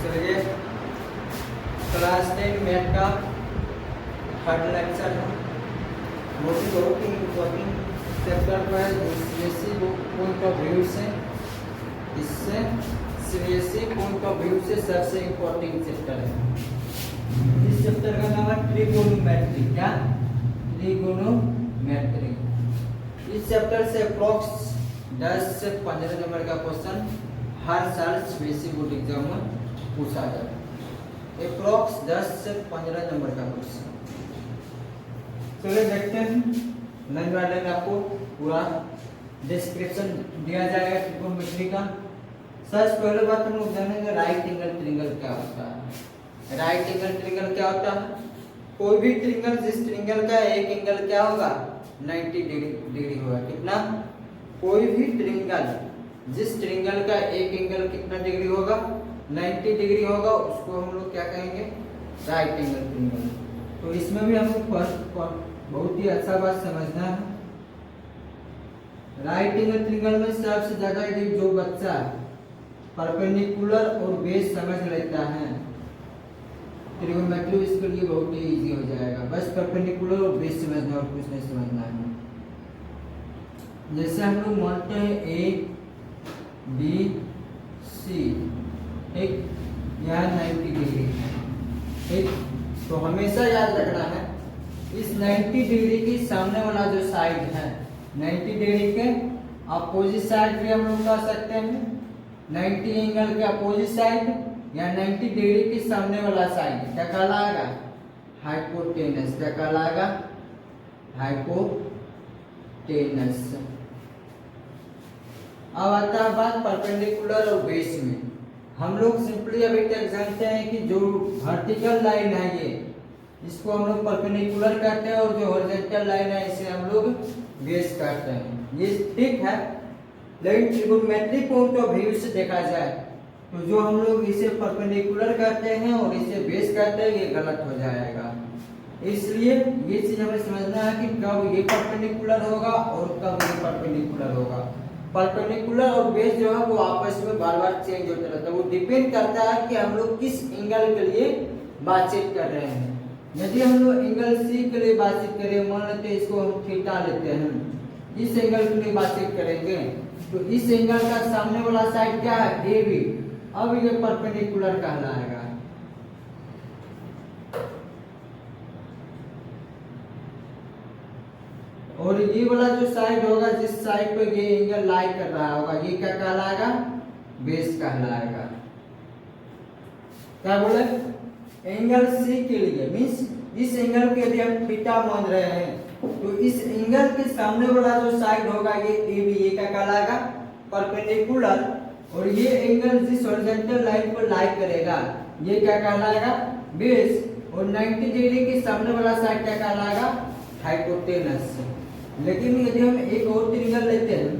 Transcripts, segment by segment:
चलिए class 10 math का third lecture है। बहुत ही इम्पोर्टेंट चैप्टर पर सीबीएसई पॉइंट ऑफ व्यू से सबसे इम्पोर्टेंट चैप्टर है। इस चैप्टर का नाम है ट्रिगोनोमेट्री। क्या? ट्रिगोनोमेट्री। इस चैप्टर से अप्रोक्स 10 से 15 नंबर का क्वेश्चन हर साल सीबीएसई बोर्ड एग्जाम में पूछा जाता है। अप्रोक्स 10 से 15 नंबर का क्वेश्चन। चलिए देखते हैं। लाइन बाय लाइन आपको पूरा डिस्क्रिप्शन दिया जाएगा ट्रिगोनोमेट्री का। सबसे पहले बात हम लोग जानेंगे राइट एंगल ट्रायंगल क्या होता है। राइट एंगल ट्रायंगल क्या होता है? कोई भी ट्रायंगल जिस ट्रायंगल का एक एंगल क्या होगा 90 डिग्री होगा। कितना? कोई भी ट्रायंगल जिस ट्रायंगल का एक एंगल कितना डिग्री होगा 90 डिग्री होगा, उसको हम लोग क्या कहेंगे? Right angle triangle. तो इसमें भी हमको फर्स्ट बहुत ही अच्छा बात समझना है। राइट एंगल ट्रायंगल में सबसे ज्यादा जो बच्चा परपेंडिकुलर और बेस समझ लेता है ट्रिगोनोमेट्री इसके लिए बहुत ही इजी हो जाएगा। बस परपेंडिकुलर और बेस समझना और कुछ नहीं समझना है। जैसे हम लोग मानते हैं ए बी सी, एक यहाँ 90 डिग्री है, ठीक। तो हमेशा याद रखना है इस 90 डिग्री की सामने वाला जो साइड है 90 डिग्री के अपोजिट साइड भी हम लोग कह सकते हैं। 90 एंगल के अपोजिट साइड या 90 डिग्री की सामने वाला साइड क्या कहलाएगा? हाइपोटेनस। क्या कहलाएगा? हाइपोटेनस। अब आता है बात परपेंडिकुलर और बेस में। हम लोग सिंपली अभी तक जानते हैं कि जो वर्टिकल लाइन है ये इसको हम लोग परपेंडिकुलर कहते हैं और जो हॉरिजॉन्टल लाइन है इसे हम लोग बेस कहते हैं। ये ठीक है, लेकिन ट्रिगोनोमेट्री पॉइंट ऑफ व्यू से देखा जाए तो जो हम लोग इसे परपेंडिकुलर कहते हैं और इसे बेस कहते हैं ये गलत हो जाएगा। इसलिए ये चीज हमें समझना है कि कब ये परपेंडिकुलर होगा और कब ये परपेंडिकुलर होगा। परपेंडिकुलर और बेस जो है वो आपस में बार बार चेंज होता रहता है। वो डिपेंड करता है कि हम लोग किस एंगल के लिए बातचीत कर रहे हैं। यदि हम लोग एंगल सी के लिए बातचीत करें, मान लेते हैं इसको हम थीटा लेते हैं, इस एंगल के लिए बातचीत करेंगे तो इस एंगल का सामने वाला साइड क्या है? A B. अब ये परपेंडिकुलर कहलाएगा। और ये वाला जो साइड होगा जिस साइड पे ये एंगल लाई कर रहा होगा ये क्या कहलाएगा? बेस कहलाएगा। क्या बोले? एंगल सी के लिए मींस इस एंगल के यदि हम थीटा मान रहे हैं तो इस एंगल के सामने वाला जो साइड होगा ये ए बी, ये क्या कहलाएगा? परपेंडिकुलर। और ये एंगल जिस हॉरिजॉन्टल लाइन पर लाई करेगा ये क्या कहलाएगा? बेस। और 90 डिग्री के सामने वाला साइड क्या कहलाएगा? हाइपोटेनस। लेकिन यदि हम एक और ट्रायंगल लेते हैं,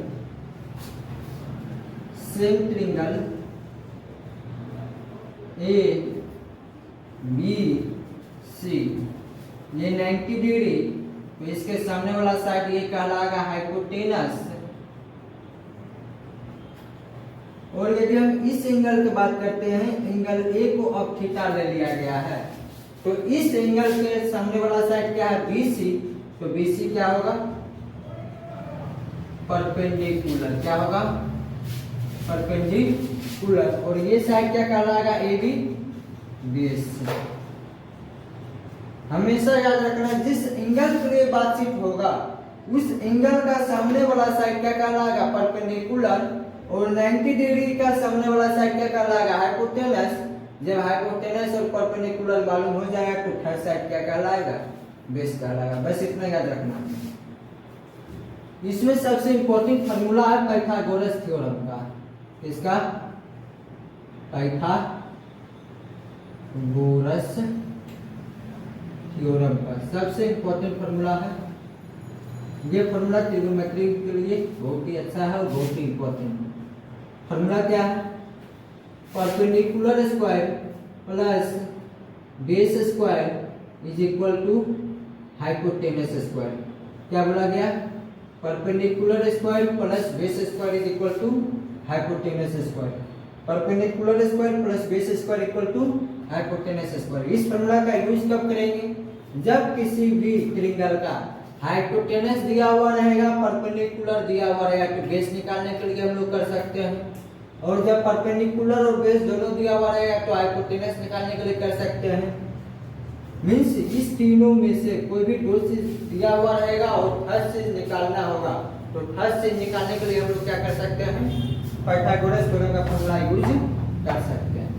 same triangle A B C, ये 90 डिग्री तो इसके सामने वाला साइड ये कहलाएगा हाइपोटेनस। और यदि हम इस एंगल की बात करते हैं, एंगल ए को अब थीटा ले लिया गया है तो इस एंगल के सामने वाला साइड क्या है? बीसी। तो बीसी क्या होगा? परपेंडिकुलर। क्या होगा? परपेंडिकुलर। और ये साइड क्या कहलाएगा? A B, base. हमेशा याद रखना जिस एंगल के लिए बातचीत होगा उस एंगल का सामने वाला साइड क्या कहलाएगा? परपेंडिकुलर। और 90 डिग्री का सामने वाला साइड क्या कहलाएगा? हाइपोटेनस। जब हाइपोटेनस और परपेंडिकुलर मालूम हो जाएगा तो थर्ड साइड क्या कहलाएगा? बेस कहलाएगा। बस इतना याद रखना। इसमें सबसे इंपॉर्टेंट फार्मूला है पाइथागोरस थ्योरम का। इसका पाइथागोरस थ्योरम का सबसे इंपॉर्टेंट फार्मूला है। ये फार्मूला ट्रिगोनोमेट्री के लिए बहुत ही अच्छा है और बहुत ही इंपॉर्टेंट है। फार्मूला क्या है? Perpendicular square plus base square is equal to hypotenuse square. क्या बोला गया? Perpendicular square plus base square is equal to hypotenuse square. Perpendicular square plus base square equal to hypotenuse square. इस formula का use कब करेंगे? जब किसी भी ट्रायंगल का हाइपोटेनस दिया हुआ रहेगा, परपेंडिकुलर दिया हुआ रहेगा, तो बेस निकालने के लिए हम लोग कर सकते हैं। और जब परपेंडिकुलर और बेस दोनों दिया हुआ रहेगा तो हाइपोटेनस निकालने के लिए कर सकते हैं। मीन्स इस तीनों में से कोई भी दो चीज दिया हुआ रहेगा और थर्ड चीज निकालना होगा, तो थर्ड चीज निकालने के लिए हम लोग क्या कर सकते हैं? पाइथागोरस थ्योरम का फॉर्मूला यूज कर सकते हैं।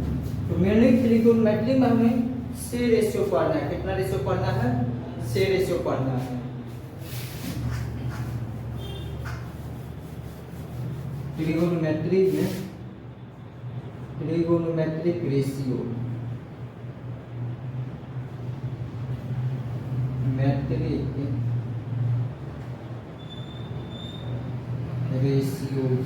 तो मेनली ट्रिगोनोमेट्री में हमें से रेशियो पढ़ना है। कितना रेशियो पढ़ना है? से रेशियो पढ़ना है। ट्रिगोनोमेट्री में ट्रिगोनोमेट्रिक रेशियो रेशियोज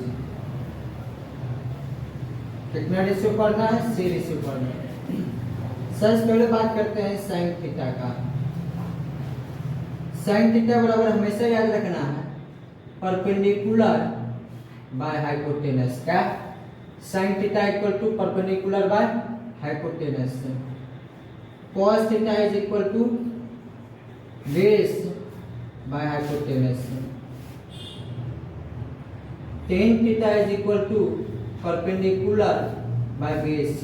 कितना रेशियो पढ़ना है? से रेशियो पढ़ना है। सबसे पहले बात करते हैं साइन थीटा का। साइन थीटा बराबर हमेशा याद रखना है परपेंडिकुलर बाय हाइपोटेनस। क्या? Sine theta equal to perpendicular by hypotenuse. cos theta is equal to base by hypotenuse. tan theta is equal to perpendicular by base.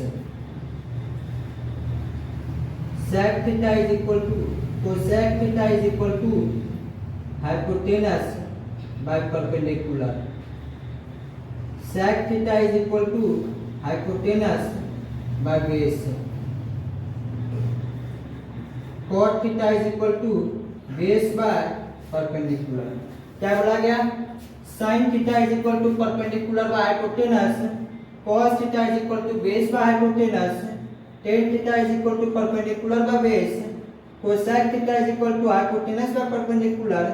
sec theta is equal to cosec theta is equal to hypotenuse by perpendicular. sec theta is equal to hypotenuse by base. cot theta is equal to base by perpendicular. क्या बोला गया? sin theta is equal to perpendicular by hypotenuse, cos theta is equal to base by hypotenuse, tan theta is equal to perpendicular by base, cosec theta is equal to hypotenuse by perpendicular,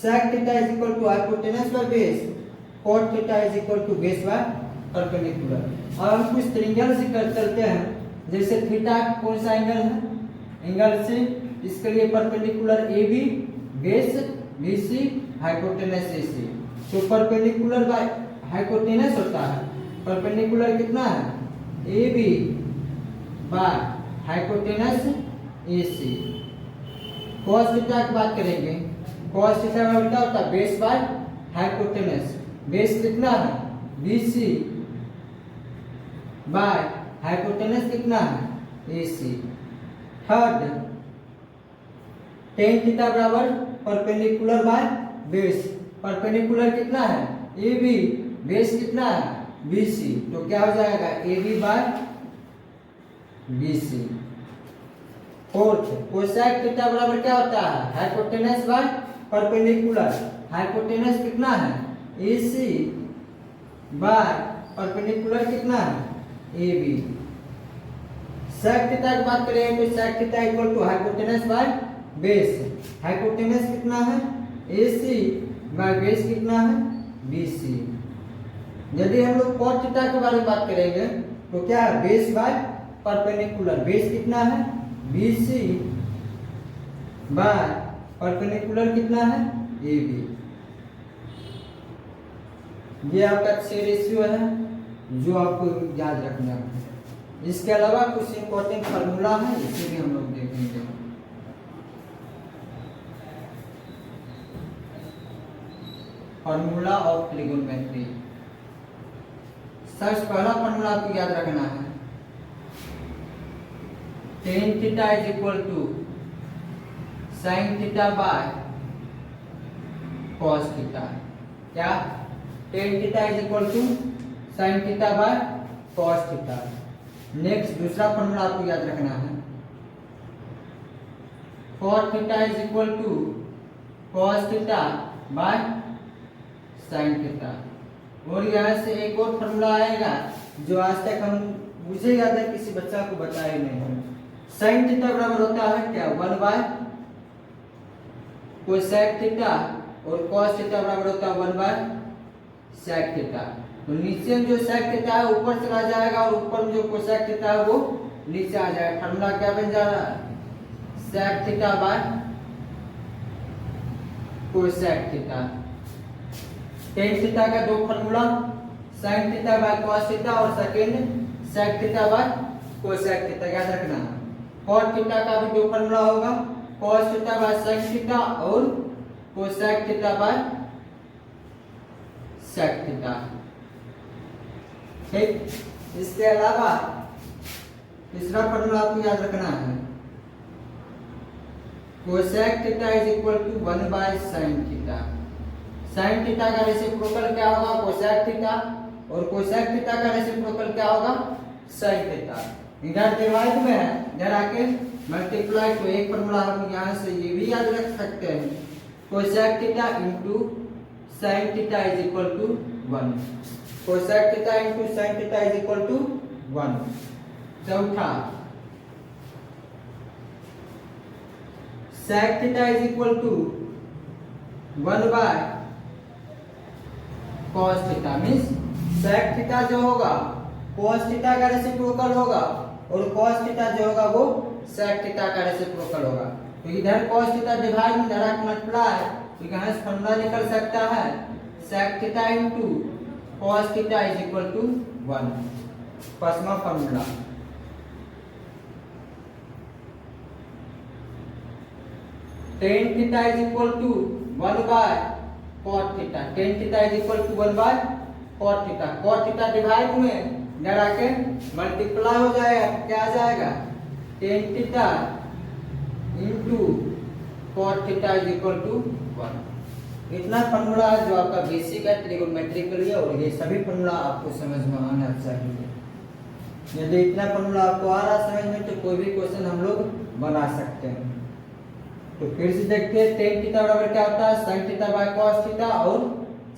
sec theta is equal to hypotenuse by base, cot theta is equal to base by perpendicular. और हम कुछ triangle से कर चलते हैं। जैसे theta कौन सा एंगल है? एंगल से इसके लिए perpendicular AB, base BC, hypotenuse AC। तो परपेंडिकुलर बाय हाइपोटेनस होता है। परपेंडिकुलर कितना है? AB by hypotenuse AC। cos theta की बात करेंगे। cos थीटा का क्या होता है? Base by hypotenuse. बेस कितना है? BC बाय हाइपोटेनस कितना है? AC। थर्ड tan थीटा बराबर परपेंडिकुलर बाय बेस। परपेंडिकुलर कितना है? AB, बेस कितना है? BC। तो क्या हो जाएगा? AB by BC। Fourth cosec theta बराबर क्या होता है? Hypotenuse by perpendicular. हाइपोटेनस कितना है? AC बाय परपेंडिकुलर कितना है? AB। सेक थीटा की बात करें तो sec theta equal to hypotenuse by base. Hypotenuse कितना है? AC बाय बेस कितना है? BC। यदि हम लोग cot थीटा के बारे में बात करेंगे तो क्या है? Base by perpendicular. बेस कितना है? BC बाय परपेंडिकुलर कितना है? AB। ये आपका 6 रेशियो है जो आपको याद रखना है। इसके अलावा कुछ इंपॉर्टेंट फार्मूला है, इसे भी हम लोग देखेंगे। Formula of trigonometry. सबसे पहला फार्मूला आपको याद रखना है tan theta is equal to sin theta by cos theta. क्या? tan theta is equal to sin theta by cos theta. Next दूसरा फॉर्मूला आपको याद रखना है cot theta is equal to cos theta by sin theta. और यहाँ से एक और फॉर्मूला आएगा जो आज तक हम मुझे याद है किसी बच्चा को बताया नहीं है। sin थीटा बराबर होता है क्या? 1 बाय cosec थीटा और cos थीटा बराबर होता है 1 बाय sec थीटा। तो नीचे में जो sec थीटा है ऊपर चला जाएगा और ऊपर में जो cosec थीटा है वो नीचे आ जाएगा। फॉर्मूला क्या बन जा रहा है? sec theta by cosec theta. tan theta का दो formula sine theta by cos theta और second sec theta by cosec theta, याद रखना। कॉट थीटा का भी जो फॉर्मूला होगा cos theta by sec theta और cosec theta by sec theta, ठीक। इसके अलावा तीसरा फॉर्मूला आपको याद रखना है, cosec theta is equal to 1 by sine theta. Sine theta का रेसिप्रोकल क्या होगा, कोसेक थीटा, और कोसेक थीटा का रेसिप्रोकल क्या होगा, साइन थीटा। इधर डिवाइड में है, इधर आके मल्टीप्लाई, तो एक फॉर्मूला हम यहाँ से ये भी याद रख सकते हैं, cosec theta into sine theta is equal to 1। Cosec theta into sine theta is equal to 1। चौथा, sec theta is equal to 1 by cos theta, means sec theta जो होगा कॉस थीटा का रेसिप्रोकल होगा और कॉस थीटा जो होगा वो सेक theta का रेसिप्रोकल होगा। तो इधर कॉस थीटा डिवाइड में इधर मल्टीप्लाई, तो यहाँ से फॉर्मूला निकल सकता है sec theta into cos theta is equal to 1, पांचवा formula. Tan theta is equal to 1 by cot theta, tan theta is equal to 1 by cot theta. Cot theta divide में इधर आके मल्टीप्लाई हो जाएगा, क्या आ जाएगा, tan theta into cot theta is equal to 1। इतना फॉर्मूला जो आपका बेसिक है ट्रिगोनोमेट्री के लिए, और ये सभी फॉर्मूला आपको समझ में आना चाहिए। यदि इतना फॉर्मूला आपको आ रहा समझ में तो कोई भी क्वेश्चन हम लोग बना सकते हैं। तो फिर से देखते हैं, टेन थीटा बराबर क्या होता है, sine theta by cos theta और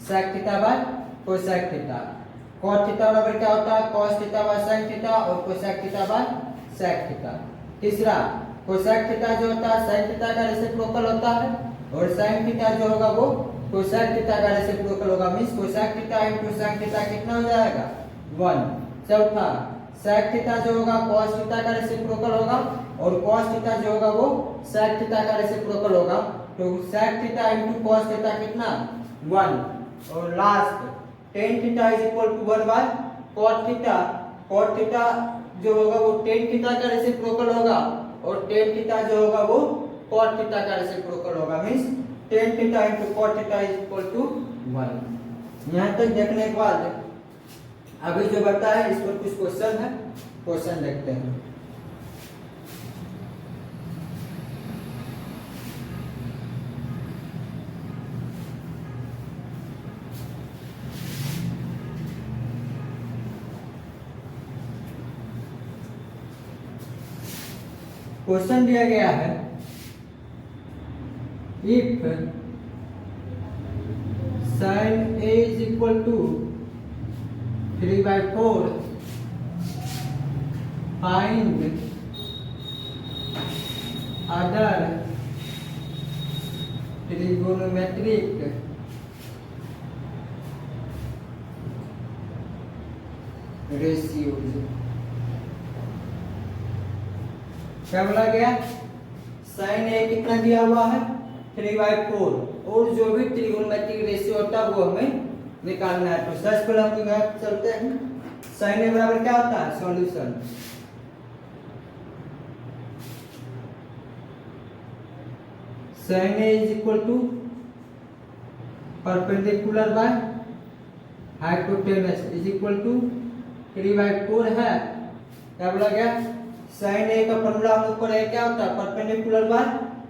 sec theta by cosec theta. Cot theta बराबर क्या होता है, cos theta by sine theta और cosec theta by sec theta. तीसरा, कोसेक थीटा जो होता है साइन थीटा का रेसिप्रोकल होता है, और साइन थीटा जो होगा वो कोसेक थीटा का रेसिप्रोकल होगा, means cosec theta into sine theta कितना हो जाएगा, 1। चौथा, सेक थीटा जो होगा कॉस थीटा का रेसिप्रोकल होगा, और कॉस थीटा जो होगा वो सेक थीटा का रेसिप्रोकल होगा, तो sec theta into cos theta कितना, 1। और last, tan theta is equal to 1 by cot theta. Cot theta जो होगा वो टेन थीटा का रेसिप्रोकल होगा, और टेन थीटा जो होगा वो कॉट थीटा का रेसिप्रोकल होगा, means tan theta into cot theta is equal to 1। यहाँ तक देखने के बाद अभी जो बता है इस पर कुछ क्वेश्चन है, क्वेश्चन देखते हैं। क्वेश्चन दिया गया है, if sin A is equal to 3/4, find other trigonometric ratios। क्या बोला गया, साइन ए कितना दिया हुआ है, 3/4, और जो भी ट्रिगोनोमेट्रिक रेशियो होता है वो हमें निकालना है। तो सबसे पहले हम यहाँ चलते हैं, साइन ए बराबर क्या होता है, solution, sine A is equal to perpendicular by hypotenuse is equal to 3/4 है। क्या बोला गया, साइन ए का फॉर्मूला हम ऊपर है, क्या होता है, परपेंडिकुलर बाय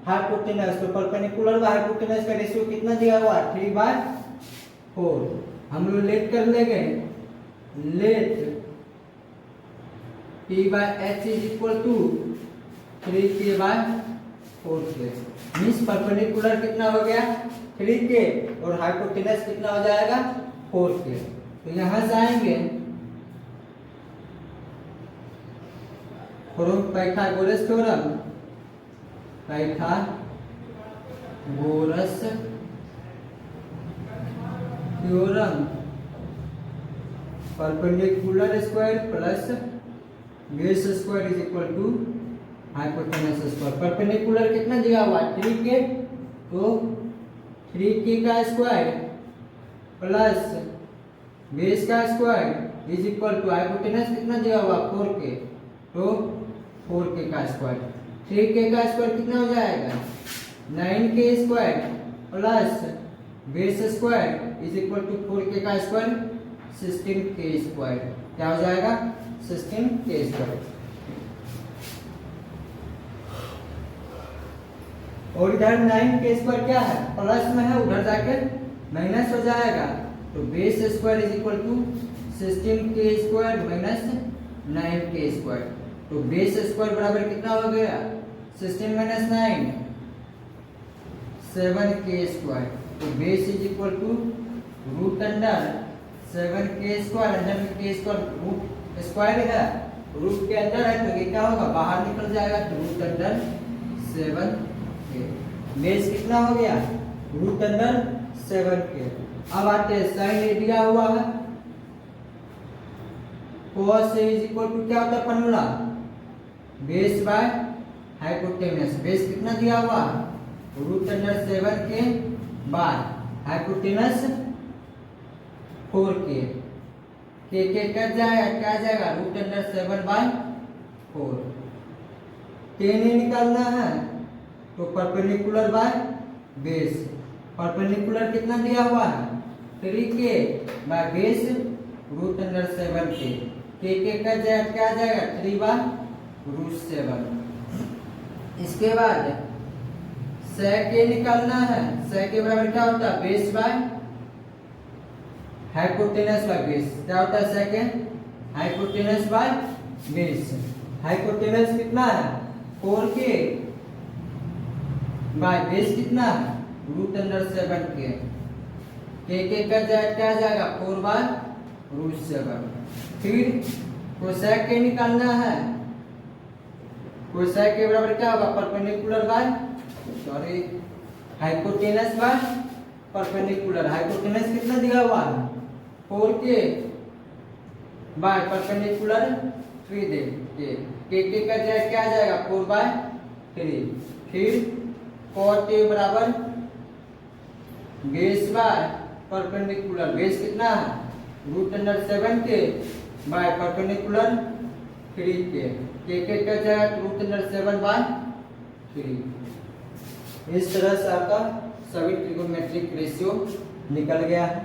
हाइपोटेनस। तो परपेंडिकुलर बाय हाइपोटेनस का रेशियो कितना दिया हुआ है, 3/4। हम लोग लेट कर लेंगे, let p by h is equal to 3k/4 means perpendicular कितना हो गया, 3k, और हाइपोटेनस कितना हो जाएगा, 4k। तो यहां से आएंगे Pythagoras theorem, Pythagoras theorem, perpendicular square plus base square is equal to hypotenuse square. Perpendicular कितना दिया हुआ, 3k, तो 3k का स्क्वायर प्लस बेस का square is equal to hypotenuse कितना दिया हुआ 4k, तो 4k का स्क्वायर। 3k का स्क्वायर कितना हो जाएगा 9k square plus base square is equal to 4k का स्क्वायर 16k स्क्वायर। क्या हो जाएगा 16k स्क्वायर। और इधर 9k स्क्वायर क्या है प्लस में है, उधर जाकर माइनस हो जाएगा, तो base square is equal to 16k square minus 9k square. तो बेस स्क्वायर बराबर कितना हो गया 16 माइनस 9 7k स्क्वायर। तो base is equal to root under 7k square, under में k स्क्वायर रूट स्क्वायर है, रूट के अंदर है तो ये क्या होगा बाहर निकल जाएगा, तो रूट अंडर 7k। बेस कितना हो गया रूट अंडर 7k। अब आते हैं साइन ए दिया हुआ है, cos a is equal to क्या होता है formula base by hypotenuse. Base कितना दिया हुआ root under 7k by hypotenuse 4k। के कट जाएगा, क्या जाएगा रूट अंडर 7 बाय 4। के नहीं निकालना है तो परपेंडिकुलर बाय बेस। परपेंडिकुलर कितना दिया हुआ है 3k by base root under 7k। के कट जाएगा, क्या जाएगा 3 बाय रूट 7। इसके बाद sec a निकालना है, sec a बराबर क्या होता है base by hypotenuse by base. क्या होता है sec a hypotenuse by base. Hypotenuse कितना है 4k बाय बेस कितना है रूट अंडर 7k। के का क्या जाएगा 4 बाय रूट 7। फिर कोसेक के निकालना है, कोसेक के बराबर क्या होगा perpendicular by sorry hypotenuse by perpendicular. Hypotenuse कितना दिया हुआ है 4k बाय परपेंडिकुलर 3 दे के का क्या जाएगा 4 बाय 3। फिर cot a बराबर बेस बाय परपेंडिकुलर। बेस कितना है root under 7k by perpendicular 3k। के का जाएगा रूट अंडर 7 बाय 3। इस तरह से आपका सभी ट्रिगोनोमेट्रिक रेशियो निकल गया है।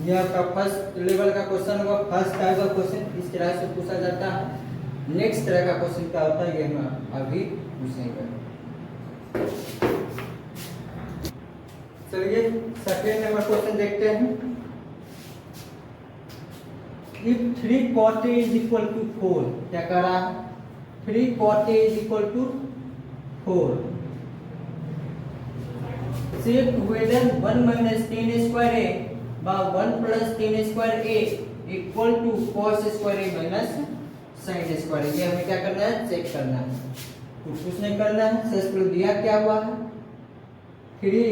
यह आपका फर्स्ट लेवल का क्वेश्चन होगा, फर्स्ट टाइप का क्वेश्चन इस तरह से पूछा जाता है। नेक्स्ट तरह का क्वेश्चन क्या होता है ये हम अभी पूछेंगे। चलिए सेकंड नंबर क्वेश्चन देखते हैं। If 3 cot a is equal to 4, क्या कह रहा है 3 cot a is equal to 4। Check whether 1 minus 10 square a by 1 plus 10 square a equal to cos square a minus sin square a। ये हमें क्या करना है चेक करना है, तो कुछ नहीं करना है। सबसे दिया क्या हुआ है 3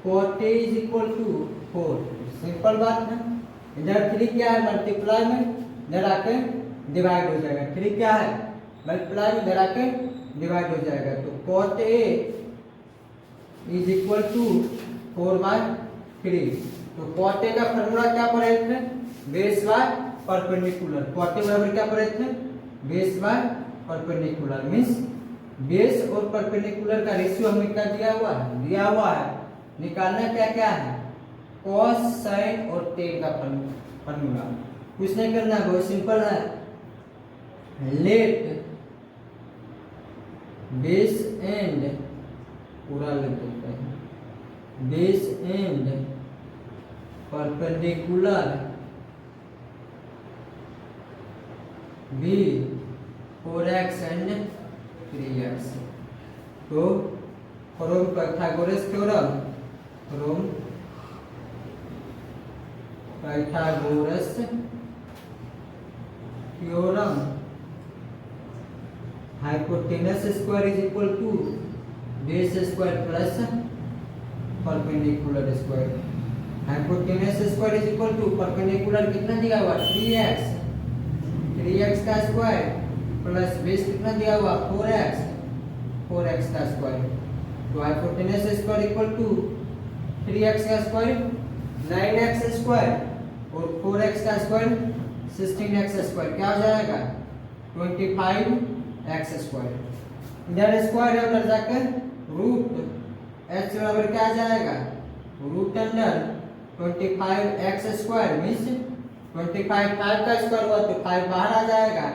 cot a is equal to 4। Simple बात है। इधर 3 क्या है मल्टीप्लाई में, इधर आके डिवाइड हो जाएगा। 3 क्या है मल्टीप्लाई में, इधर आके डिवाइड हो जाएगा। तो cot a is equal to 4 by 3। तो cot a का फॉर्मूला क्या पढ़े थे base by perpendicular. cot a बराबर क्या पढ़े थे base by perpendicular. Means base और परपेंडिकुलर का रेशियो हमें क्या दिया हुआ है। निकालना क्या क्या है cos sin और tan का फॉर्मूला। कुछ नहीं करना है, बहुत सिंपल है। लेट बेस एंड पूरा लिख देते हैं base and perpendicular be 4x and 3x। तो from Pythagoras theorem, from Pythagoras theorem hypotenuse square is equal to base square plus perpendicular square. Hypotenuse square is equal to perpendicular कितना दिया हुआ 3x, 3x का square plus base कितना दिया हुआ 4x, 4x का square. तो hypotenuse square equal to 3x का स्क्वायर 9x² और 4x का स्क्वायर 16x², क्या हो जाएगा 25x²। इधर स्क्वायर है, उधर जाकर रूट x बराबर क्या आ जाएगा रूट अंडर 25x² मीन्स 25 5 का स्क्वायर हुआ तो 5 बाहर आ जाएगा,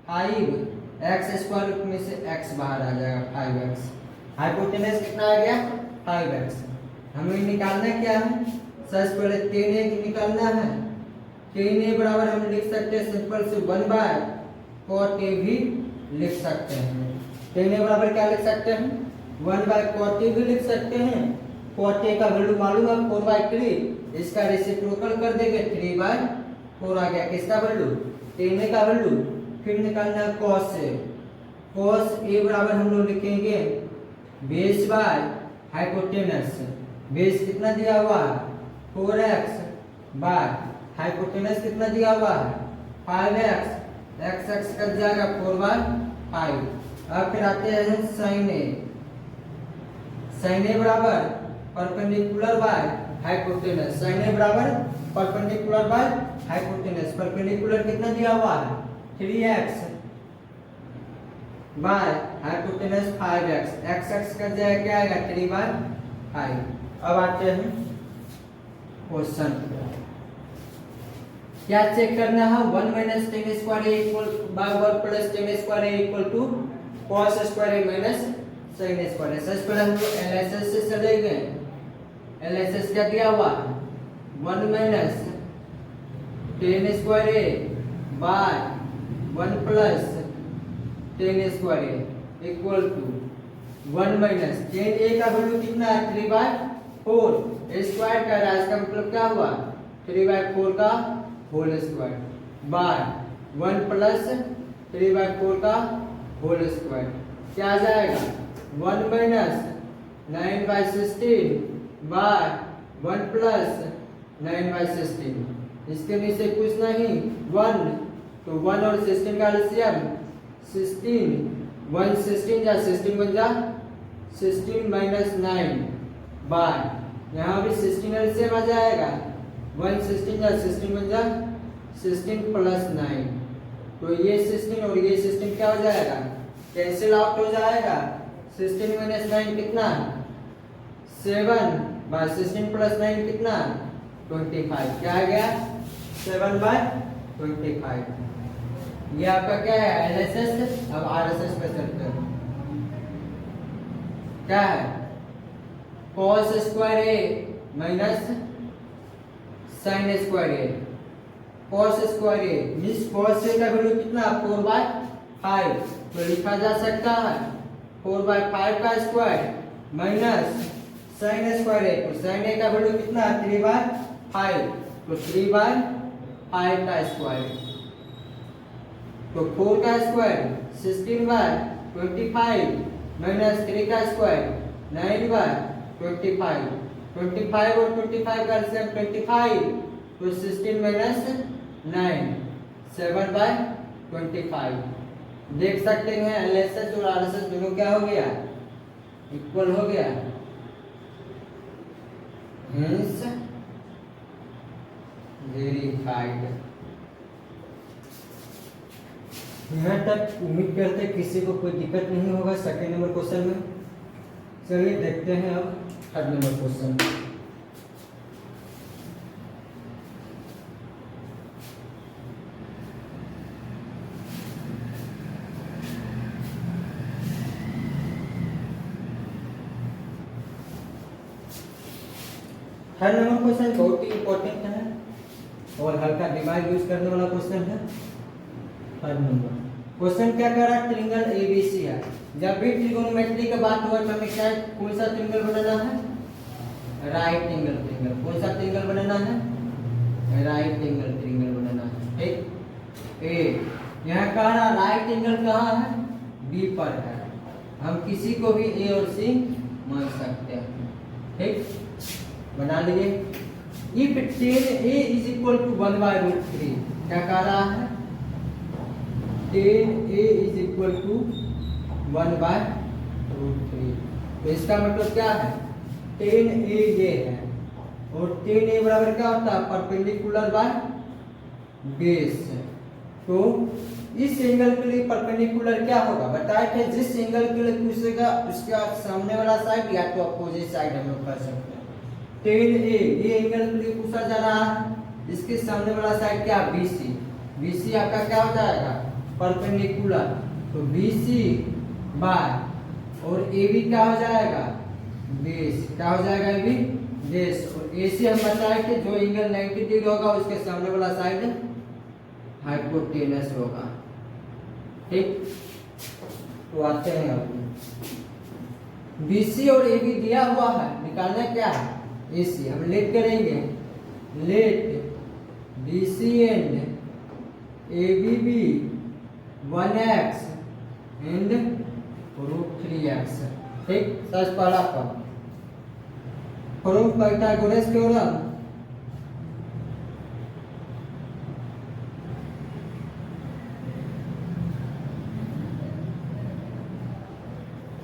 5x² में से x बाहर आ जाएगा 5x। हाइपोटेनस कितना आ गया 5x। हमें निकालना क्या है, सबसे पहले 10a निकालना है। 10a बराबर हम लिख सकते हैं सिंपल से 1/cot a भी लिख सकते हैं। 10a बराबर क्या लिख सकते हैं 1/cot a भी लिख सकते हैं। cot a का वैल्यू मालूम है 4/3, इसका रेसिप्रोकल कर देंगे 3/4 आ गया किसका वैल्यू 10a का वैल्यू। फिर निकालना है cos a। cos a बराबर हम लोग लिखेंगे बेस बाय हाइपोटेनस। बेस कितना दिया हुआ है 4x बाय हाइपोटेनस कितना दिया हुआ है 5x, x कट जाएगा 4/5। अब फिर आते हैं sin a। sin a बराबर perpendicular by hypotenuse. sin a बराबर परपेंडिकुलर बाय हाइपोटेनस। परपेंडिकुलर कितना दिया हुआ है 3x by hypotenuse 5x, x cut जाएगा क्या आएगा 3/5। अब आते हैं क्वेश्चन, क्या चेक करना है 1 - 10² a equal by 1 + 10² a equal to cos² a - sin² a। सबसे पहले हम लोग LHS से चले गए। LHS क्या दिया हुआ 1 - 10² a by 1 + 10² a equal to 1 - 10a का वैल्यू कितना है 3/4, स्क्वायर कर रहा है, इसका मतलब क्या हुआ 3/4 का होल स्क्वायर बाय 1 + 3/4 का होल स्क्वायर, क्या आ जाएगा 1 - 9/16 बाय 1 + 9/16। इसके नीचे कुछ नहीं 1, तो 1 और 16 का एलसीएम 16, 1 16 या 16 बन जा 16 - 9 बाय यहाँ भी 16 एलसीएम आ जाएगा 1 16 या 16 बन जा 16 + 9, तो ये 16 और ये 16 क्या हो जाएगा कैंसिल आउट हो जाएगा। 16 - 9 कितना 7 बाय 16 + 9 कितना 25, क्या आ गया 7/25। ये आपका क्या है LHS। अब RHS पे चलते हैं, क्या है cos² a minus sin² a। cos² a means cos a का वैल्यू कितना 4/5, तो लिखा जा सकता है 4/5 का स्क्वायर माइनस sin² a, तो sin a का वैल्यू कितना 3/5, तो 3/5 का स्क्वायर, तो 4 का स्क्वायर 16/25 माइनस 3 का स्क्वायर 9/25, 25 और 25 का एलसीएम 25, तो 16 - 9 7/25। देख सकते हैं LHS और RHS दोनों क्या हो गया इक्वल हो गया, हेंस वेरीफाइड। यहाँ तक उम्मीद करते किसी को कोई दिक्कत नहीं होगा सेकंड नंबर क्वेश्चन में। चलिए देखते हैं अब third number question. Third number question बहुत ही इंपॉर्टेंट है और हल्का दिमाग यूज करने वाला क्वेश्चन है। थर्ड नंबर क्वेश्चन क्या कर रहा है ट्रायंगल ABC है। जब भी ट्रिगोनोमेट्री की बात हुआ तो हमें क्या कौन सा ट्रायंगल बनाना है राइट एंगल ट्रायंगल। कौन सा ट्रायंगल बनाना है राइट एंगल ट्रायंगल बनाना है। ठीक ए यहाँ कह रहा राइट एंगल कहाँ है B पर है, हम किसी को भी A और C मान सकते हैं। ठीक बना लीजिए। If tan A is equal to 1/√3, क्या कह रहा है tan A is equal to 1/√3, तो इसका मतलब क्या है tan A ये है और tan A बराबर क्या होता है, परपेंडिकुलर बाय बेस। तो इस एंगल के लिए परपेंडिकुलर क्या होगा, बताए थे जिस एंगल के लिए पूछेगा उसका सामने वाला साइड या तो अपोजिट साइड हम लोग कर सकते हैं। tan A ये एंगल के लिए पूछा जा रहा है, इसके सामने वाला साइड क्या, BC। BC आपका क्या हो जाएगा, परपेंडिकुलर, तो BC बाय और AB क्या हो जाएगा, बेस। क्या हो जाएगा, AB बेस। और AC हम बताए कि जो एंगल 90 डिग्री होगा उसके सामने वाला साइड हाइपोटेनस होगा। ठीक, तो आते हैं अब BC और AB दिया हुआ है, निकालना क्या है, AC। हम लेट करेंगे, let BC and AB be 1x and √3x। ठीक, सबसे पहला पद proof Pythagoras theorem.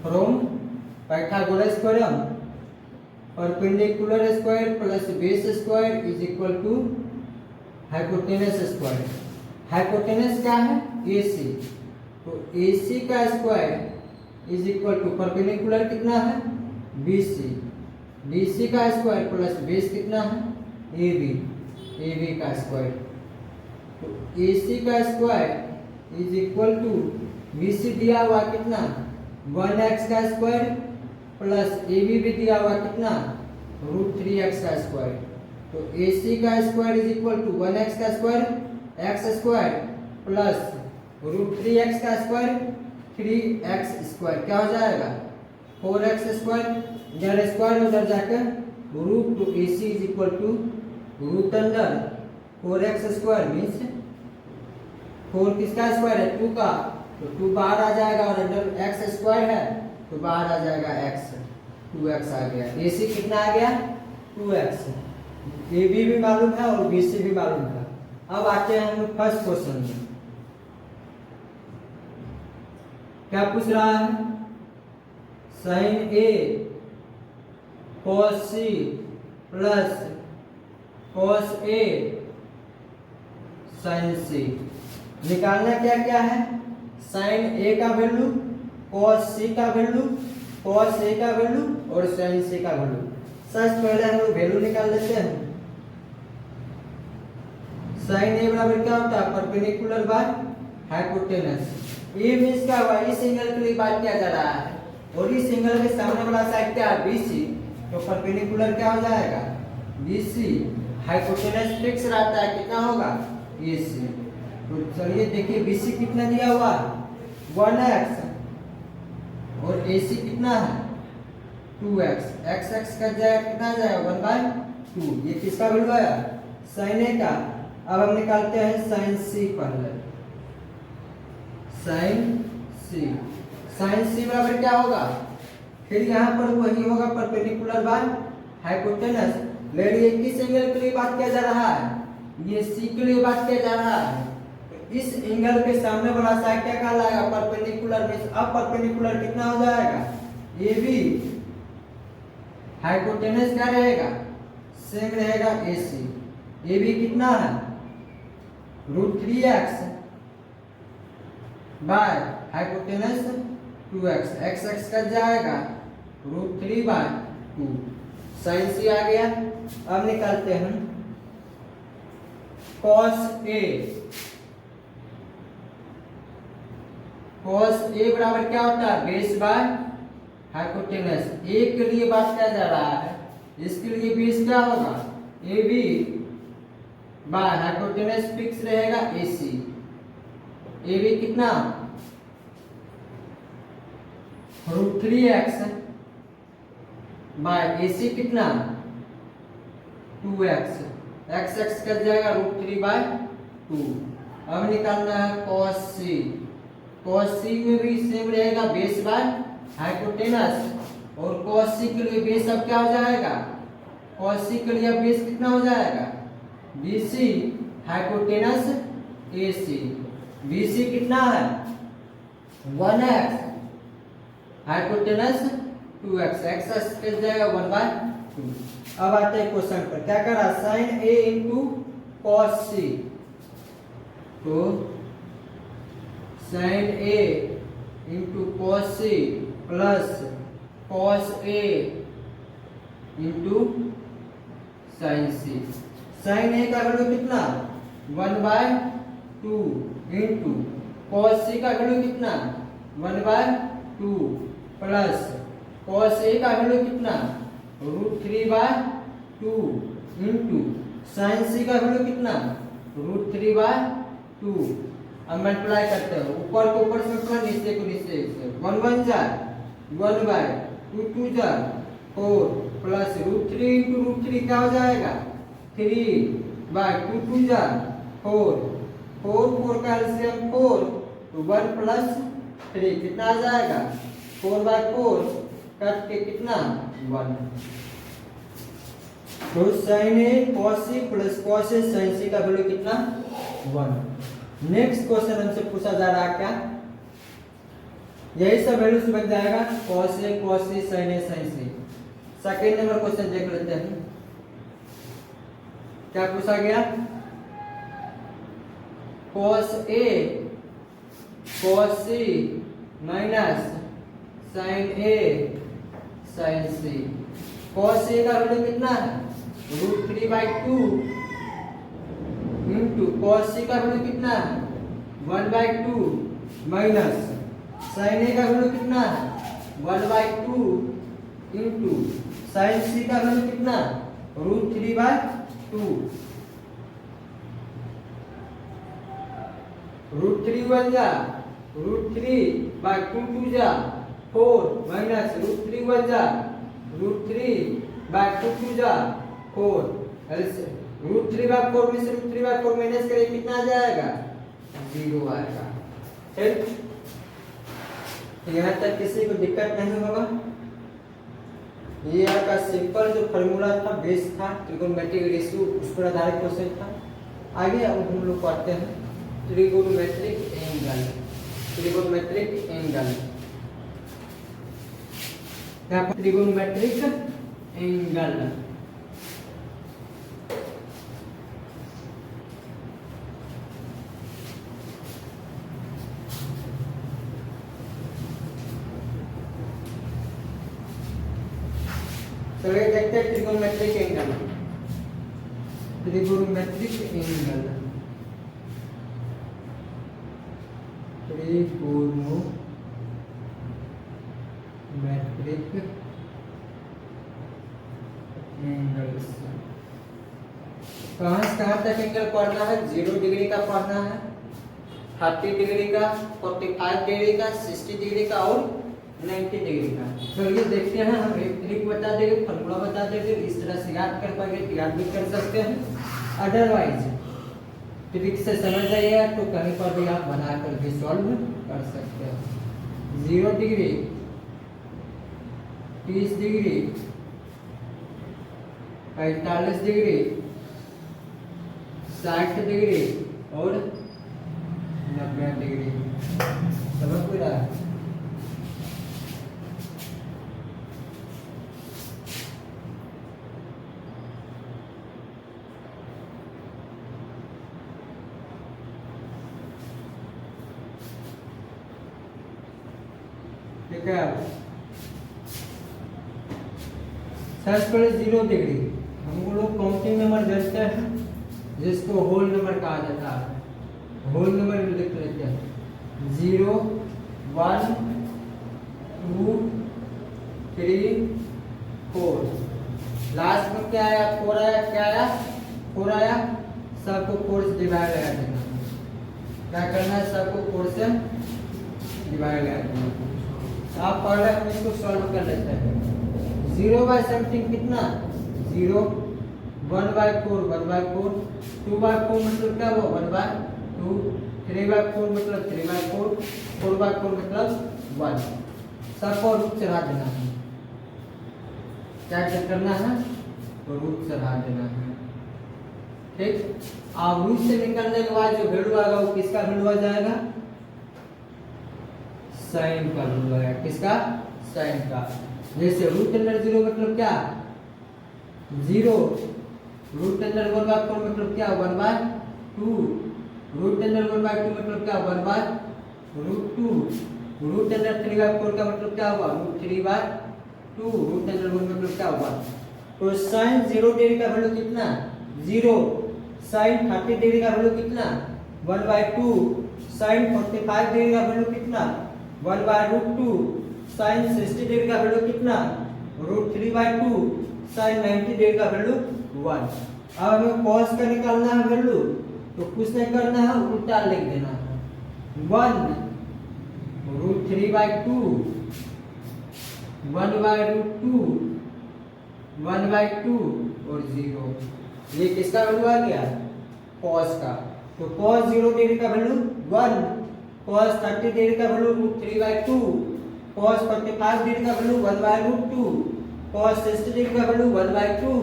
From Pythagoras theorem perpendicular square plus base square is equal to hypotenuse square. Hypotenuse क्या है, AC, तो AC का square is equal to perpendicular कितना है, BC, BC का स्क्वायर प्लस बेस कितना है, AB, AB का स्क्वायर। तो AC का square is equal to BC दिया हुआ कितना, 1x का स्क्वायर प्लस AB भी दिया हुआ कितना, √3x का स्क्वायर। तो AC का square is equal to 1x का square x square plus √3x का स्क्वायर 3x स्क्वायर, क्या हो जाएगा 4x स्क्वायर। इधर स्क्वायर उधर जाकर root, to AC is equal to root under 4x square means 4 किसका स्क्वायर है, 2 का, तो 2 बाहर आ जाएगा और अंडर x स्क्वायर है तो बाहर आ जाएगा x, 2x आ गया। AC कितना आ गया, 2x। AB भी मालूम है और BC भी मालूम है। अब आते हैं हम लोग फर्स्ट क्वेश्चन में, क्या पूछ रहा है, sin A cos C plus cos A sin C। निकालना क्या क्या है, sin A का वैल्यू, cos C का वैल्यू, cos A का वैल्यू और sin C का वैल्यू। सबसे पहले हम लोग वैल्यू निकाल लेते हैं। sin A बराबर क्या होता है, परपेंडिकुलर बाय हाइपोटेनस। ये मींस क्या हुआ, इस एंगल के लिए बात किया जा रहा है और इस एंगल के सामने वाला साइड क्या है, BC, तो परपेंडिकुलर क्या हो जाएगा, BC। हाइपोटेनस फिक्स रहता है, कितना होगा, AC। तो चलिए देखिए BC कितना दिया हुआ है, 1x और AC कितना है, 2x। x का जाएगा कितना आ जाएगा, 1/2। ये किसका वैल्यू आया, sin A का। अब हम निकालते हैं sin C पहले, sin C बराबर क्या होगा, फिर यहाँ पर वही होगा परपेंडिकुलर बाय हाइपोटेनस। लेकिन किस एंगल के लिए बात किया जा रहा है, ये C के लिए बात किया जा रहा है। इस एंगल के सामने वाला साइड क्या कहलाएगा, परपेंडिकुलर में। अब परपेंडिकुलर कितना हो जाएगा, AB। हाइपोटेनस क्या रहेगा, सेम रहेगा AC। AB कितना है, √3x by hypotenuse 2x, x cut जाएगा √3/2। sin C आ गया। अब निकालते हैं cos A। cos A बराबर क्या होता है, बेस बाय हाइपोटेनस। A के लिए बात किया जा रहा है, इसके लिए बेस क्या होगा, AB बाय हाइपोटेनस फिक्स रहेगा AC। AB कितना, √3x बाय AC कितना, 2x। x कट जाएगा √3/2। अब निकालना है cos C। cos C में भी सेम रहेगा, बेस बाय हाइपोटेनस। और cos C के लिए बेस अब क्या हो जाएगा, cos C के लिए बेस कितना हो जाएगा, BC हाइपोटेनस AC। BC कितना है, 1x hypotenuse 2x, x cut जाएगा 1/2। अब आते हैं क्वेश्चन पर, क्या करा sine A into cos C, तो sine A into cos C plus cos A into sine C. Sine A का वैल्यू कितना 1/2 इंटू कॉस सी का वैल्यू कितना 1/2 प्लस कॉस ए का वैल्यू कितना √3/2 इंटू साइन सी का वैल्यू कितना √3/2। अब मल्टीप्लाई करते हो, ऊपर को ऊपर से मल्टीप्लाई, नीचे को नीचे से, 1 1 जा 1/2 2 जा 4 प्लस √3 इंटू √3 क्या हो जाएगा 3/2 2 जा 4 4 4 का एलसीएम 4 तो 1 प्लस 3 कितना आ जाएगा 4/4 कट के कितना 1। तो sin a cos c plus cos a sin c का वैल्यू कितना 1। नेक्स्ट क्वेश्चन हमसे पूछा जा रहा है क्या, यही सब वैल्यू से बन जाएगा cos a cos c sin a sin c। Second number question देख लेते हैं, क्या पूछा गया cos a cos c minus sin a sin c। cos a का वैल्यू कितना है √3/2 इंटू cos c का वैल्यू कितना है 1/2 माइनस sin a का वैल्यू कितना है 1/2 इंटू sin c का वैल्यू कितना √3/2। √3 1 जा √3/2 2 जा 4 माइनस √3 1 जा √3/2 2 जा 4 √3/4 में से √3/4 माइनस करें कितना आ जाएगा 0 आएगा। ठीक, यहाँ तक किसी को दिक्कत नहीं होगा। ये आपका सिंपल जो फॉर्मूला था बेस था ट्रिगोनोमेट्रिक रेशियो उस पर आधारित क्वेश्चन था। आगे अब हम लोग पढ़ते हैं ट्रिगोनोमेट्रिक एंगल। ट्रिगोनोमेट्रिक एंगल, यहाँ पर ट्रिगोनोमेट्रिक एंगल चलिए देखते हैं trigonometric angle. Trigonometric angle, trigonometric angle कहाँ से कहाँ तक एंगल पढ़ना है 0 डिग्री का पढ़ना है, 30 डिग्री का, 45 डिग्री का, 60 डिग्री का और 90 डिग्री का। चलिए देखते हैं, हम एक ट्रिक बता देंगे, फॉर्मूला बता देंगे, इस तरह से याद कर पाएंगे तो याद भी कर सकते हैं, अदरवाइज ट्रिक से समझ जाइएगा तो कहीं पर भी आप बना कर भी सॉल्व कर सकते हैं। 0 डिग्री, 30 डिग्री, 45 डिग्री, 60 डिग्री और 90 डिग्री। समझ कोई रहा है? ठीक है, सबसे पहले 0 डिग्री हम लोग काउंटिंग नंबर जानते हैं जिसको होल नंबर कहा जाता है। होल नंबर लिख लेते हैं 0 1 2 3 4। लास्ट में क्या आया 4 आया, क्या आया 4 आया, सबको 4 से डिवाइड लगा देना। क्या करना है, सबको 4 से डिवाइड लगा देना। आप पहले हम इसको सॉल्व कर लेते हैं। 0 बाय समथिंग कितना 0, 1/4 1/4, 2/4 मतलब क्या वो 1/2, 3/4 मतलब 3/4, 4/4 मतलब 1। सबको रूट चढ़ा देना है। क्या करना है, रूट चढ़ा देना है। ठीक, अब रूट से निकलने के बाद जो वैल्यू आएगा वो किसका वैल्यू आ जाएगा, साइन का वैल्यू है। किसका, साइन का। जैसे √0 मतलब क्या 0 रूट अंडर 1/4 मतलब क्या 1/2 रूट अंडर 1/2 मतलब क्या 1/√2 रूट अंडर 3/4 का मतलब क्या हुआ √3/2 रूट अंडर 1 मतलब क्या हुआ। तो साइन 0 डिग्री का वैल्यू कितना 0 साइन 30 डिग्री का वैल्यू कितना 1/2 साइन 45 डिग्री का वैल्यू कितना 1/√2 साइन 60 डिग्री का वैल्यू कितना √3/2 साइन 90 डिग्री का वैल्यू 1। अब हमें cos का निकालना है वैल्यू तो कुछ नहीं करना है उल्टा लिख देना है 1 √3/2 1/√2 1/2 और 0 ये किसका वैल्यू आ गया cos का। तो cos 0 डिग्री का वैल्यू 1 cos 30 डिग्री का वैल्यू √3/2 cos 45 डिग्री का वैल्यू 1/√2 cos 60 डिग्री का वैल्यू 1/2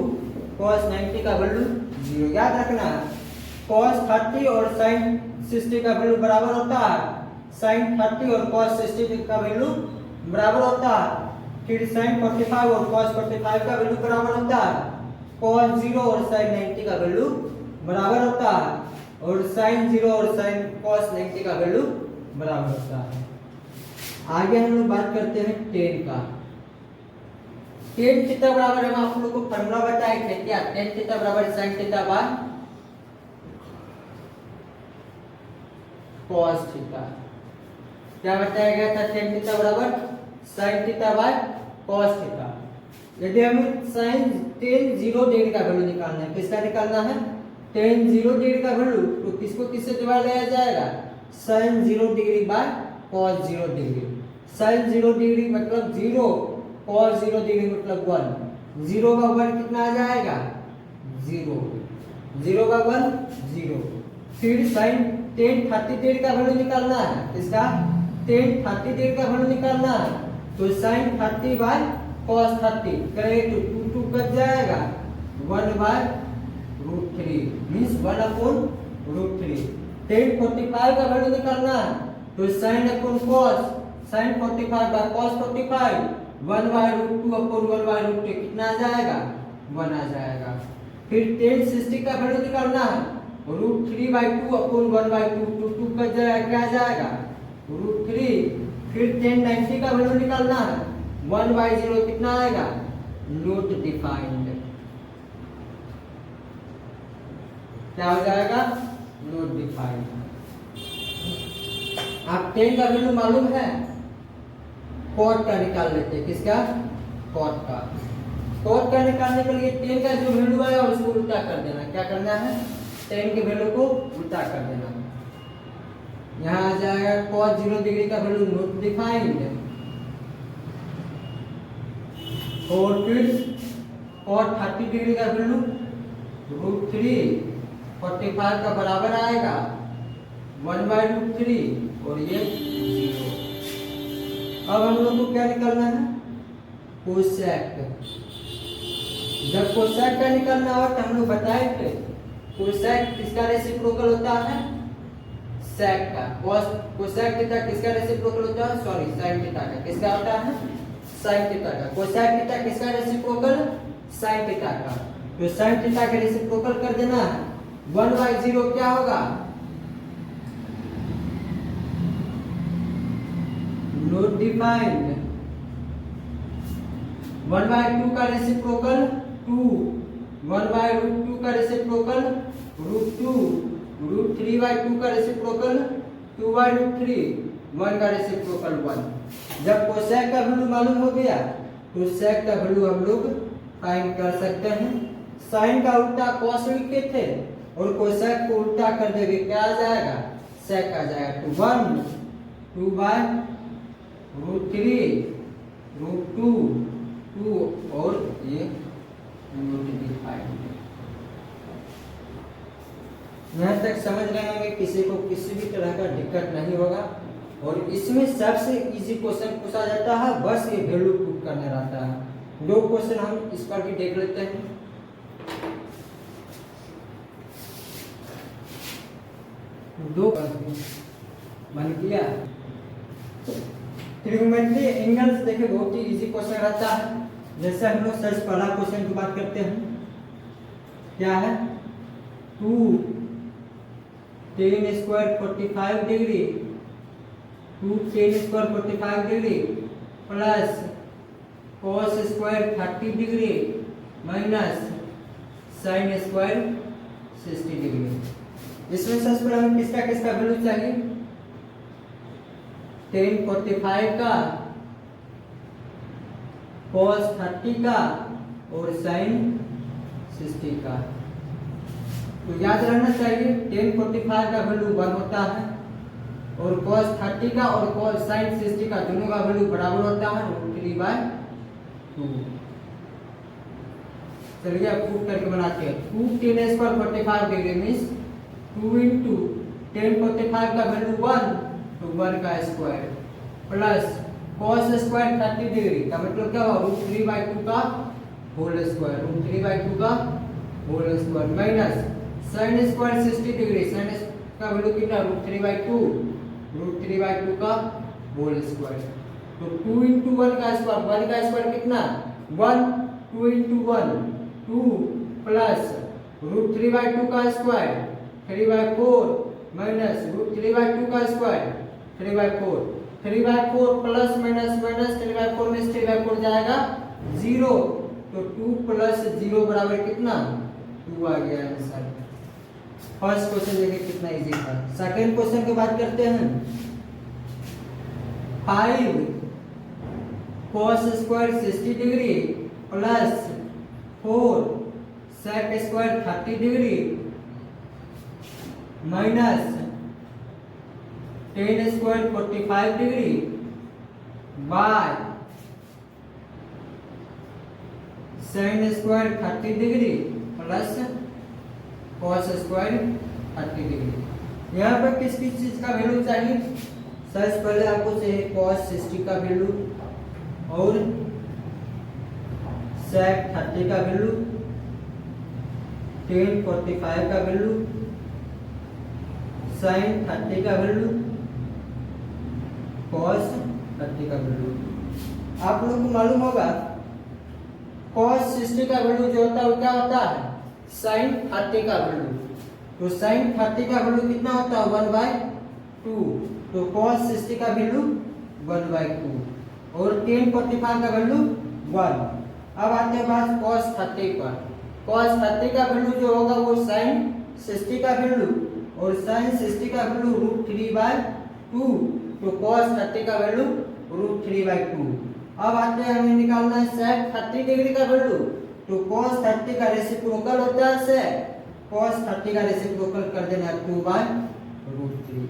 cos 90 का वैल्यू 0। याद रखना cos 30 और sin 60 का वैल्यू बराबर होता है sin 30 और cos 60 का वैल्यू बराबर होता है फिर sin 45 और cos 45 का वैल्यू बराबर होता है cos 0 और sin 90 का वैल्यू बराबर होता है और sin 0 और sin cos 90 का वैल्यू बराबर होता है। आगे हम लोग बात करते हैं tan का। tan थीटा बराबर हम आप लोग को फार्मूला बताए थे क्या tan थीटा बराबर sin theta by cos theta. क्या बताया गया था tan थीटा बराबर sin theta by cos theta. यदि हमें sin tan 0 डिग्री का वैल्यू निकालना है किसका निकालना है tan 0 डिग्री का वैल्यू तो किसको किससे डिवाइड किया जाएगा sin 0 degree by cos 0 degree. sin 0 degree मतलब 0 cos 0 डिग्री मतलब 1 0 का 1 कितना आ जाएगा 0 0 का 1 0 फिर sin tan 30 डिग्री का वैल्यू निकालना है किसका tan 30 डिग्री का वैल्यू निकालना है तो sin 30 बाय cos 30 करेंगे तो 2 कट जाएगा 1/√3 मींस 1/√3। tan 45 का वैल्यू निकालना है तो sin upon cos sin 45 by cos 45 1/√2 upon 1/√3 कितना आ जाएगा 1 आ जाएगा। फिर tan 60 का वैल्यू निकालना है √3/2 अपॉन 1/2 2 कट जाएगा क्या आ जाएगा √3। फिर tan 90 का वैल्यू निकालना है 1/0 कितना आएगा नॉट डिफाइंड क्या हो जाएगा नॉट डिफाइंड। आप tan का वैल्यू मालूम है cot का निकाल लेते हैं किसका cot का निकालने के लिए tan का जो वैल्यू आया उसको उल्टा कर देना। क्या करना है tan के वैल्यू को उल्टा कर देना। यहाँ आ जाएगा cos 0 डिग्री का वैल्यू नॉट डिफाइंड और फिर cos 30 डिग्री का वैल्यू √3 45 का बराबर आएगा 1/√3 और ये 0। अब हम लोग को क्या निकालना है कोसेक। जब कोसेक का निकालना हो तो हम लोग बताए थे कोसेक किसका रेसिप्रोकल होता है सेक का। कोसेक थीटा किसका रेसिप्रोकल होता है सॉरी sin थीटा का किसका होता है sin थीटा का। कोसेक थीटा किसका रेसिप्रोकल sin थीटा का। तो sin थीटा का रेसिप्रोकल कर देना है 1/0 क्या होगा नॉट डिफाइंड 1/2 का रेसिप्रोकल 2 1/√2 का रेसिप्रोकल √2 √3/2 का रेसिप्रोकल 2/√3 1 का रेसिप्रोकल 1। जब कोसेक का वैल्यू मालूम हो गया तो सेक का वैल्यू हम लोग फाइंड कर सकते हैं। साइन का उल्टा cos लिखे थे और कोसेक को उल्टा कर देंगे क्या आ जाएगा सेक आ जाएगा तो 1 2/√3 √2 2 और ये यहाँ तक समझ रहे होंगे किसी को किसी भी तरह का दिक्कत नहीं होगा। और इसमें सबसे इजी क्वेश्चन पूछा जाता है बस ये वैल्यू प्रूव करना रहता है। दो क्वेश्चन हम इस पर भी देख लेते हैं। दो मन किया ट्रिग्नोमेट्री एंगल्स देखिए बहुत ही इजी क्वेश्चन रहता है। जैसे हम लोग सर्च पहला क्वेश्चन की बात करते हैं क्या है 2 tan square 45 degree 2 tan square 45 degree plus cos square 30 degree minus sin square 60 degree. इसमें सबसे पहले हमें किसका वैल्यू चाहिए tan 45 का cos 30 का और sin 60 का। तो याद रहना चाहिए tan 45 का वैल्यू 1 होता है और cos 30 का और cos sin 60 का दोनों का वैल्यू बराबर होता है √3/2। चलिए अब प्रूफ करके बनाते हैं। 2 tan square 45 degree means 2 into tan 45 का वैल्यू 1 तो 1 का square plus cos square 30 degree का मतलब क्या हुआ √3/2 का होल स्क्वायर √3/2 का whole square minus sin square 60 degree sin का वैल्यू कितना √3/2 का होल स्क्वायर। तो 2 into 1 का स्क्वायर कितना 1 2 into 1 2 प्लस √3/2 का स्क्वायर 3/4 माइनस √3/2 का स्क्वायर 3/4 3/4 प्लस माइनस 3/4 में 3/4 जाएगा 0 तो 2 प्लस 0 बराबर कितना 2 आ गया आंसर। फर्स्ट क्वेश्चन देखिए कितना इजी था। सेकंड क्वेश्चन की बात करते हैं 5 cos square 60 degree plus 4 sec square 30 degree minus tan square 45 degree by sin square 30 degree plus cos square 30 degree. यहाँ पर किस चीज का वैल्यू चाहिए सबसे पहले आपको चाहिए cos 60 का वैल्यू और sec 30 का वैल्यू tan 45 का वैल्यू sin 30 का वैल्यू cos 30 का वैल्यू। आप लोगों को मालूम होगा cos 60 का वैल्यू जो होता है वो क्या होता है sin 30 का वैल्यू। तो sin 30 का वैल्यू कितना होता है 1/2 तो cos 60 का वैल्यू 1/2 और tan 45 का वैल्यू 1। अब आते हैं बात cos 30 पर। cos 30 का वैल्यू जो होगा वो sin 60 का वैल्यू और sin 60 का वैल्यू √3/2 तो cos 30 का वैल्यू √3/2। अब आते हैं हमें निकालना है sec 30 डिग्री का वैल्यू। तो cos 30 का रेसिप्रोकल होता है sec cos 30 का रेसिप्रोकल कर देना है 2/√3।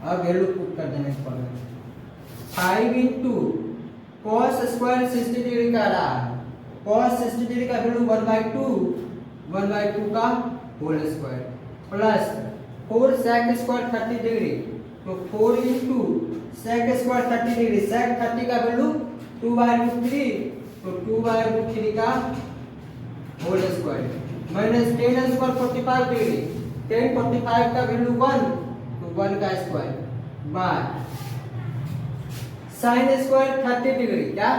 अब वैल्यू पुट कर देना है 5 into cos स्क्वायर 60 डिग्री का रहा है cos 60 डिग्री का वैल्यू 1/2 का whole square plus 4 sec square 30 degree तो 4 into sec square 30 degree sec 30 का वैल्यू 2/√3 तो 2/√3 का whole square minus tan square 45 degree tan 45 का वैल्यू 1 तो 1 का square by sin square 30 degree क्या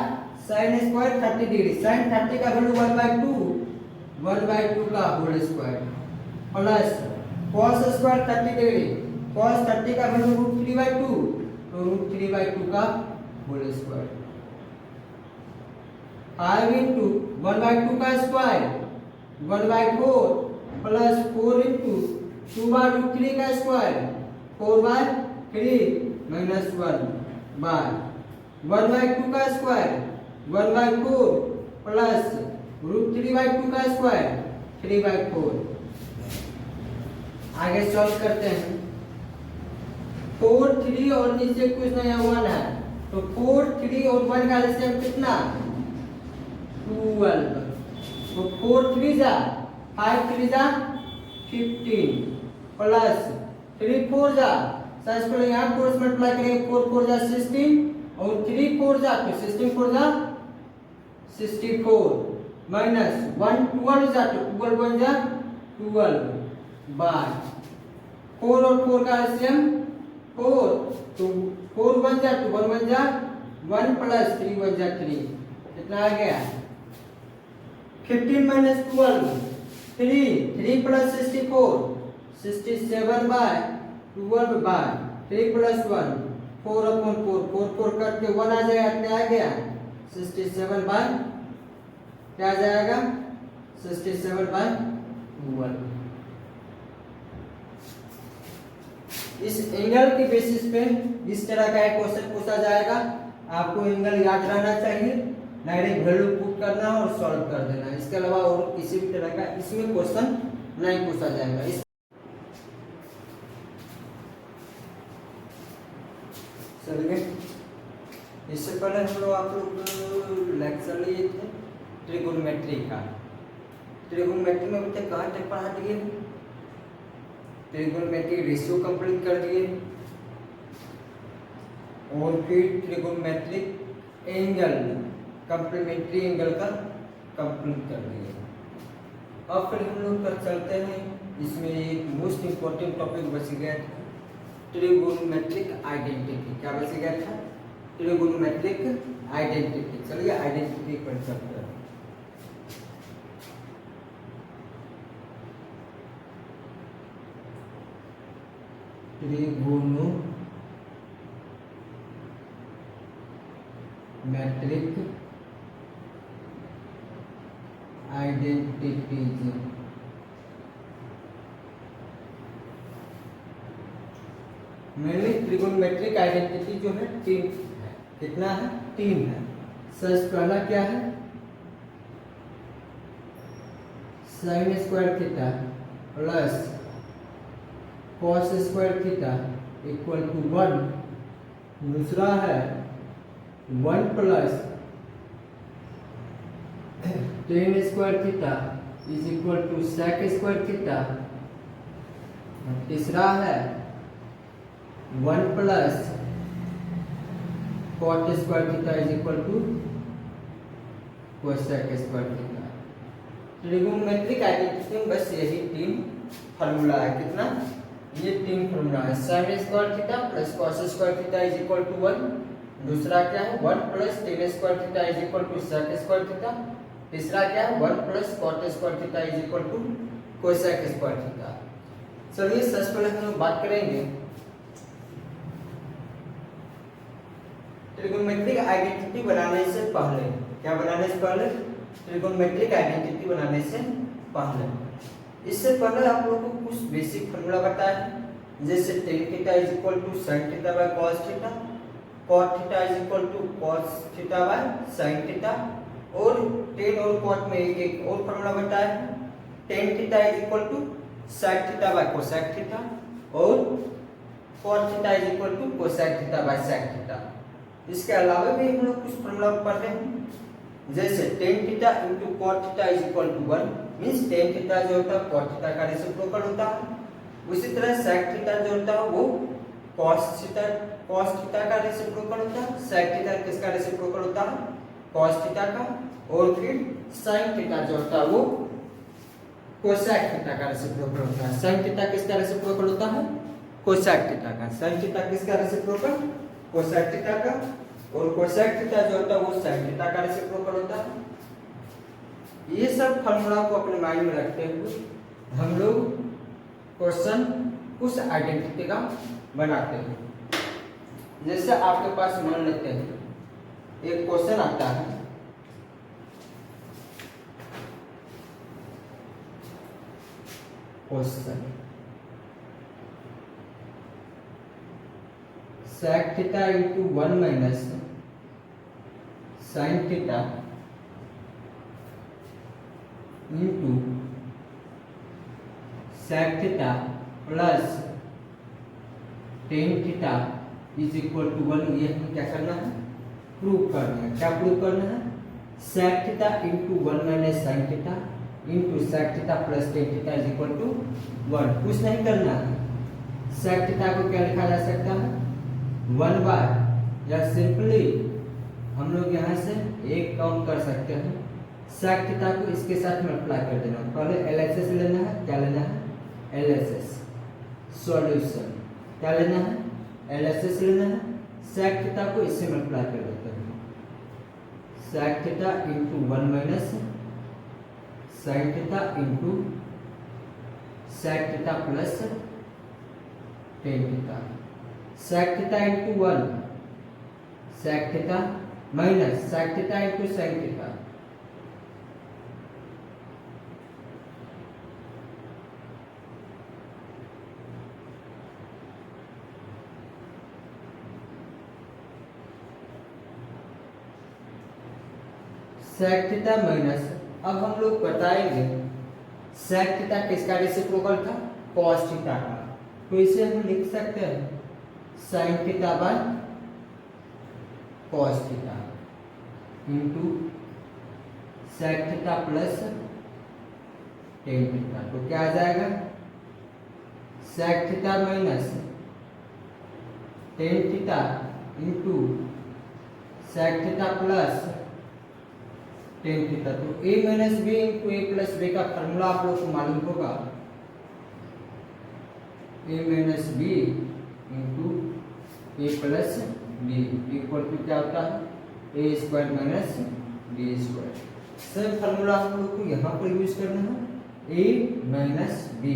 sin स्क्वायर 30 डिग्री sin 30 का वैल्यू 1/2 का whole square plus cos square 30 degree cos 30 का वैल्यू √3/2 तो √3/2 का होल स्क्वायर 5 into 1/2 का स्क्वायर 1/4 प्लस 4 into 2/√3 का स्क्वायर 4/3 माइनस 1 बाय 1/2 का स्क्वायर 1/4 प्लस √3/2 का स्क्वायर 3/4। आगे सॉल्व करते हैं 4 3 और नीचे कुछ नहीं 1 है तो 4 3 और 1 का रेशियो कितना 12 तो 4 3 जा 5 3 जा 15 प्लस 3 4 जा साइज को यहाँ 4 से मल्टीप्लाई करेंगे 4 4 जा 16 और 3 4 जा तो 16 4 जा 64 माइनस 1 12 जा तो 12 1 जा 12 बाय 4 और 4 का एलसीएम 4 तो 4 1 जा तो 1 1 जा 1 प्लस 3 1 जा 3 कितना आ गया 15 minus 12 3 plus 64 67 by 12 by 3 plus 1 4 upon 4 4 cut के 1 आ जाएगा, क्या आ गया 67 बाय क्या आ जाएगा 67 बाय 1। इस एंगल की बेसिस पे इस तरह का एक क्वेश्चन पूछा जाएगा। आपको एंगल याद रहना चाहिए, डायरेक्ट वैल्यू पुट करना और सॉल्व कर देना। इसके अलावा और किसी भी तरह का इसमें क्वेश्चन नहीं पूछा जाएगा। चलिए, इससे पहले हम लोग आप लोग लेक्चर लिए थे ट्रिगोनोमेट्री का। ट्रिगोनोमेट्री में अभी तक कहाँ तक पढ़ा दिए? ट्रिगोनोमेट्री रेशियो कंप्लीट कर दिए और फिर ट्रिगोनोमेट्रिक एंगल कम्प्लीमेंट्री एंगल का कंप्लीट कर दिए। अब फिर हम लोग कर चलते हैं, इसमें एक मोस्ट इम्पोर्टेंट टॉपिक बच गया था ट्रिगोनोमेट्रिक आइडेंटिटी। क्या बच गया था? Trigonometric identity. चलिए आइडेंटिटी पर चलते हैं। Trigonometric identities. Mainly trigonometric identity जो है 3 है। कितना है? 3 है। सबसे पहला क्या है? Sine square theta plus cos square theta equal to 1। दूसरा है 1 plus tan square theta is equal to sec square theta. तीसरा है 1 plus cot square theta is equal to cosec square theta. Trigonometric identity में बस यही 3 formula है। कितना? ये 3 फार्मूला है। Sine square theta plus cos square theta is equal to 1। दूसरा क्या है? 1 plus tan square theta is equal to sec square theta. तीसरा क्या है? 1 plus cot square theta is equal to cosec square theta. चलिए सबसे पहले हम लोग बात करेंगे ट्रिगोनोमेट्रिक आइडेंटिटी बनाने से पहले। क्या बनाने से पहले? ट्रिगोनोमेट्रिक आइडेंटिटी बनाने से पहले। इससे पहले आप लोगों को कुछ बेसिक फार्मूला बताया है, जैसे tan theta is equal to sine theta by cos theta, cot theta is equal to cos theta by sine theta, और टेन और कॉट में एक और फार्मूला बताया है, tan theta is equal to sine theta by cosec theta, और cot theta is equal to cosec theta by sec theta. इसके अलावा भी हम लोग कुछ फार्मूला पढ़ रहे हैं, जैसे tan theta into cot theta is equal to 1, means tan theta जो होता है कॉट थीटा का रेसिप्रोकल होता है। उसी तरह सेक थीटा जो होता है वो कॉस थीटा का रेसिप्रोकल होता है। सेक थीटा किसका रेसिप्रोकल होता है? कॉस थीटा का। और फिर साइन थीटा जो होता है वो कोसेक थीटा का रेसिप्रोकल होता है। साइन थीटा किसका रेसिप्रोकल होता है? कोसेक थीटा का। साइन थीटा किसका रेसिप्रोकल? कोसेक थीटा का। और कोसेक थीटा जो होता है वो साइन थीटा का रेसिप्रोकल होता है। ये सब फार्मूला को अपने माइंड में रखते हुए हम लोग क्वेश्चन उस आइडेंटिटी का बनाते हैं। जैसे आपके पास मान लेते हैं एक क्वेश्चन आता है, question sec theta into 1 minus sine theta into sec theta plus tan theta is equal to 1। ये हमें क्या करना है? प्रूव करना है। क्या प्रूव करना है? Sec theta into 1 minus sine theta into sec theta plus tan theta is equal to 1। कुछ नहीं करना है। सेक थीटा को क्या लिखा जा सकता है? 1 बाय, या सिंपली हम लोग यहाँ से एक काउंट कर सकते हैं। सेक थीटा को इसके साथ मल्टीप्लाई कर देना। पहले एलएचएस लेना है। क्या लेना है? LHS solution. क्या लेना है? एलएचएस लेना है। सेक थीटा को इससे मल्टीप्लाई कर देते हैं। Sec theta into 1 minus sine theta into sec theta plus tan theta, sec theta into 1 sec theta minus sec theta into sin theta, sec theta minus, अब हम लोग बताएंगे sec थीटा किसका रेसिप्रोकल था, cos थीटा का, तो इसे हम लिख सकते हैं sin theta by cos theta into sec theta plus tan theta, तो क्या आ जाएगा sec theta minus tan theta into sec theta plus tan theta, तो a minus B into A plus B का फॉर्मूला आप लोग को मालूम होगा, a minus B into A plus B equal to क्या होता है A square minus B square. Same formula हम लोग को यहाँ पर यूज करना है, a minus B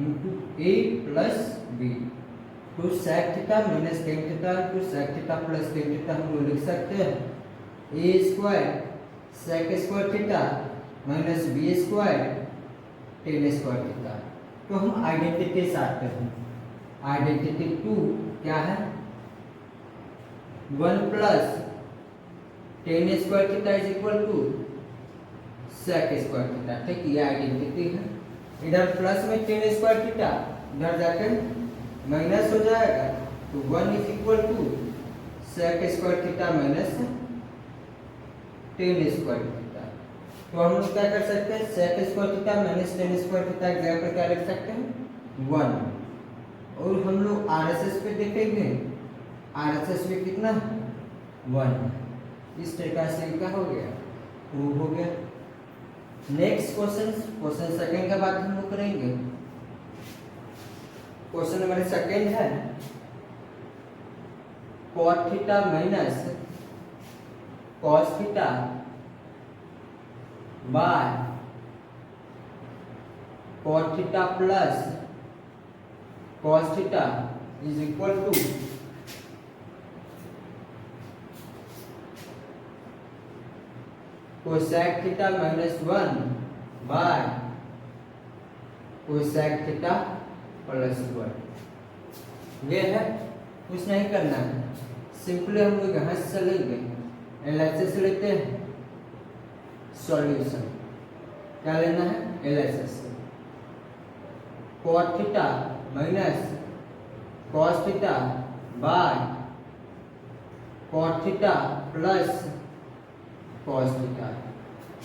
into A plus B, तो sec theta minus tan theta to sec theta plus tan theta हम लोग लिख सकते हैं A square sec square theta minus B square tan square theta. तो हम आइडेंटिटी से आते हैं, आइडेंटिटी 2 क्या है 1 plus tan square theta is equal to sec square theta, ठीक, ये आइडेंटिटी है। इधर प्लस में टेन स्क्वायर थीटा इधर जाकर माइनस हो जाएगा, तो 1 is equal to sec square theta minus tan square theta. तो हम लोग क्या कर सकते हैं sec square theta minus tan square theta की जगह पर क्या लिख सकते हैं 1, और हम लोग RSS पे देखेंगे, RSS में कितना 1, इस तरीके से क्या हो गया प्रूव हो गया। नेक्स्ट क्वेश्चन सेकंड का बात हम लोग करेंगे। क्वेश्चन नंबर सेकंड है cot theta minus cos theta by cot theta plus cos theta is equal to cosec theta minus 1 by cosec theta plus 1। ये है, कुछ नहीं करना है, सिंपली हम लोग यहाँ से चलेंगे, एलएचएस लेते हैं, सॉल्यूशन क्या लेना है LHS, cot theta minus cos theta by cot theta plus cos theta.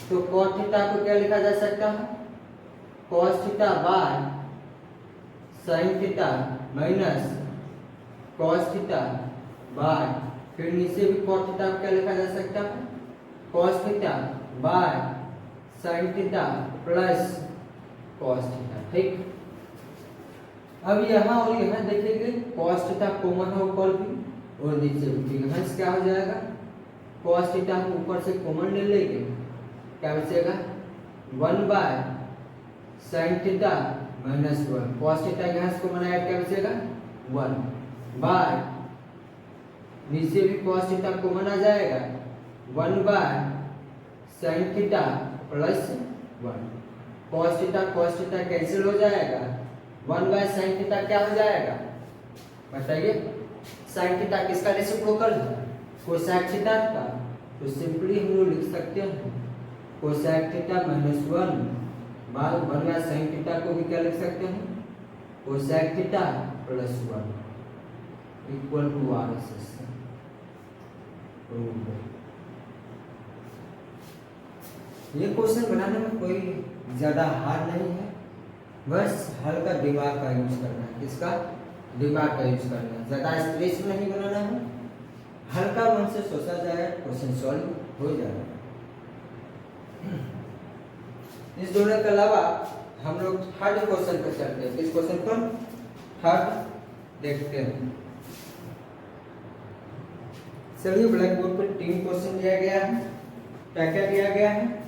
तो cot थीटा को क्या लिखा जा सकता है cos theta by sin theta minus cos theta bye, फिर नीचे भी cot थीटा को क्या लिखा जा सकता है cos theta by sin theta plus cos theta, ठीक। अब यहाँ और यहाँ देखेंगे cos थीटा कॉमन है ऊपर भी और नीचे भी, यहाँ से क्या हो जाएगा cos थीटा हम ऊपर से कॉमन ले लेंगे, क्या बचेगा 1 by sin theta minus 1, cos theta यहाँ से कॉमन आया क्या बचेगा 1 बाय, नीचे भी cos थीटा कॉमन आ जाएगा 1 by sin theta plus 1, cos theta cancel हो जाएगा, 1 बाय sin थीटा क्या हो जाएगा बताइए, sin थीटा किसका रेसिप्रोकल है cosec थीटा का, तो सिंपली हम लोग लिख सकते हैं cosec theta minus 1 by 1 by sin theta को भी क्या लिख सकते हैं cosec theta plus 1 equal to RSS। ये क्वेश्चन बनाने में कोई ज्यादा हार्ड नहीं है, बस हल्का दिमाग का यूज करना है, किसका दिमाग का यूज करना है, ज्यादा स्ट्रेस नहीं बनाना है, हल्का मन से सोचा जाए क्वेश्चन सॉल्व हो जाएगा। इस दोनों के अलावा हम लोग थर्ड क्वेश्चन पर चलते हैं, इस क्वेश्चन पर थर्ड देखते हैं। चलिए ब्लैक बोर्ड पर 3 क्वेश्चन दिया गया है, क्या क्या दिया गया है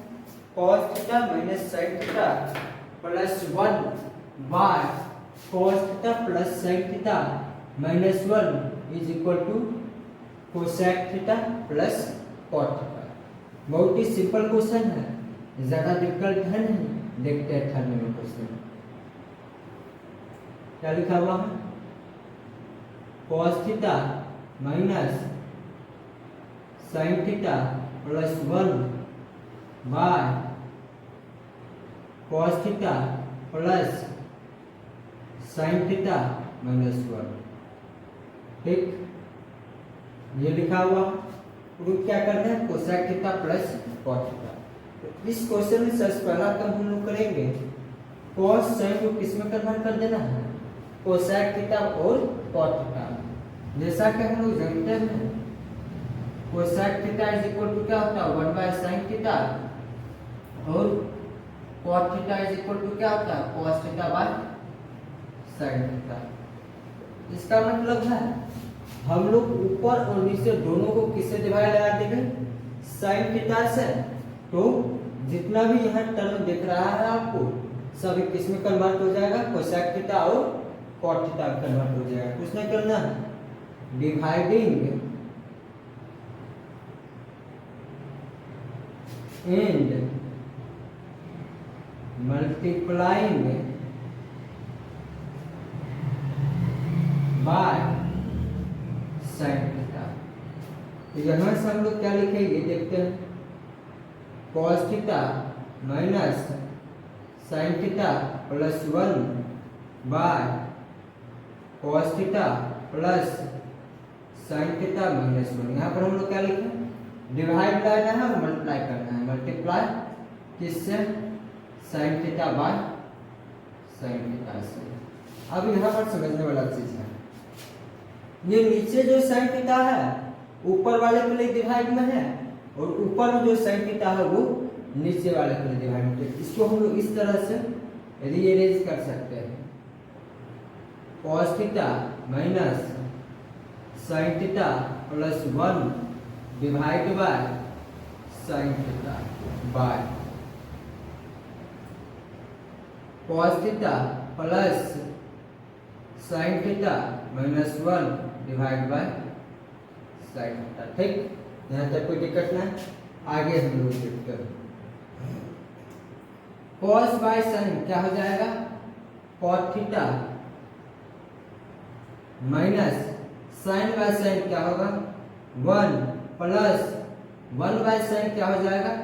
cos theta minus sin theta plus 1 by cos theta plus sin theta minus 1 is equal to cosec theta plus cot theta. बहुत ही सिंपल क्वेश्चन है, ज्यादा डिफिकल्ट है नहीं। देखते हैं थर्ड नंबर क्वेश्चन क्या लिखा हुआ है। cos theta minus sin theta plus 1 by cos theta plus sin theta minus 1। ठीक, ये लिखा हुआ। प्रूफ क्या करना है, cosec theta plus cot theta. तो इस क्वेश्चन में सबसे पहला काम हम लोग करेंगे cos sin को किस में कन्वर्ट कर देना है, कोसेक थीटा और cot थीटा। जैसा कि हम लोग जानते हैं cosec theta is equal to क्या होता है 1 बाय sin थीटा और cot theta is equal to क्या होता है cos theta by sin theta. इसका मतलब है हम लोग ऊपर और नीचे दोनों को किससे डिवाइड लगा देंगे, sin थीटा से। तो जितना भी यहाँ टर्म दिख रहा है आपको सब किस में कन्वर्ट हो जाएगा, कोसेक थीटा और cot थीटा कन्वर्ट हो जाएगा। कुछ नहीं करना है, dividing and multiplying by sin theta. तो यहाँ से हम लोग क्या लिखेंगे देखते हैं, cos theta minus sin theta plus 1 by cos theta plus sin theta minus 1। यहाँ पर हम लोग क्या लिखें, डिवाइड करना है और मल्टीप्लाई करना है। मल्टीप्लाई किससे, sin theta by sin theta से। अब यहाँ पर समझने वाला चीज है, ये नीचे जो sin थीटा है ऊपर वाले के लिए डिवाइड में है और ऊपर में जो sin थीटा है वो नीचे वाले के लिए डिवाइड में है। इसको हम लोग इस तरह से रीअरेंज कर सकते हैं, cos theta minus sin theta plus 1 divide by sin theta by cos theta plus sin theta minus 1 divide by sin theta. ठीक, यहाँ तक कोई दिक्कत ना। आगे हम लोग देखते हैं cos बाय sin क्या हो जाएगा, cot theta minus sin by sin क्या होगा 1 प्लस 1 बाय sin क्या हो जाएगा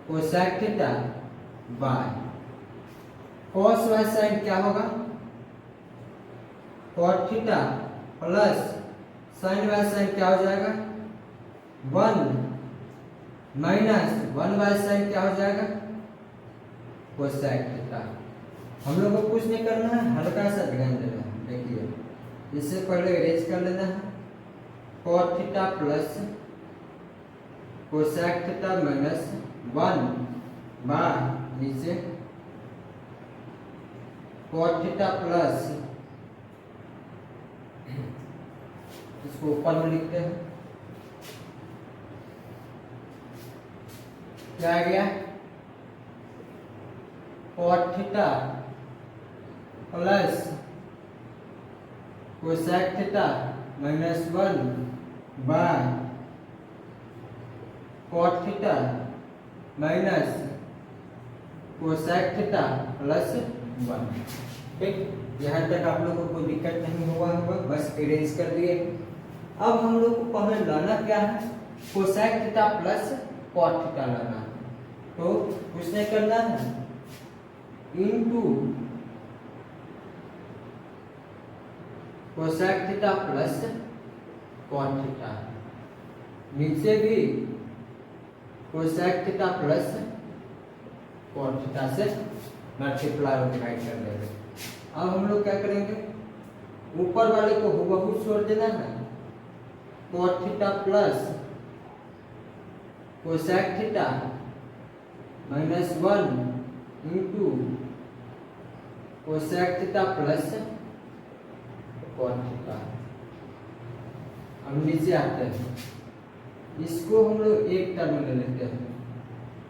cosec theta by cos by sin क्या होगा cot theta plus sin by sin क्या हो जाएगा 1 माइनस 1 बाय sin क्या हो जाएगा कोसेक थीटा। हम लोग को कुछ नहीं करना है, हल्का सा ध्यान देना है। देखिए इससे पहले अरेंज कर लेना है, cot theta plus cosec theta minus 1 by नीचे cot थीटा प्लस, इसको ऊपर में लिखते हैं, क्या आ गया cot theta plus cosec theta minus 1 by cot theta minus cosec theta plus 1। ठीक, यहाँ तक आप लोगों को कोई दिक्कत नहीं हुआ होगा, बस अरेंज कर दिए। अब हम लोग को पहले लाना क्या है, cosec theta plus cot theta लाना है। तो कुछ नहीं करना है, into cosec theta plus cot theta, नीचे भी cosec theta plus cot theta से मल्टीप्लाई और डिवाइड कर देंगे। अब हम लोग क्या करेंगे, ऊपर वाले को हुबहू छोड़ देना है, cot theta plus cosec theta minus 1 into cosec theta plus cot theta. अब नीचे आते हैं, इसको हम लोग एक टर्म ले लेते हैं,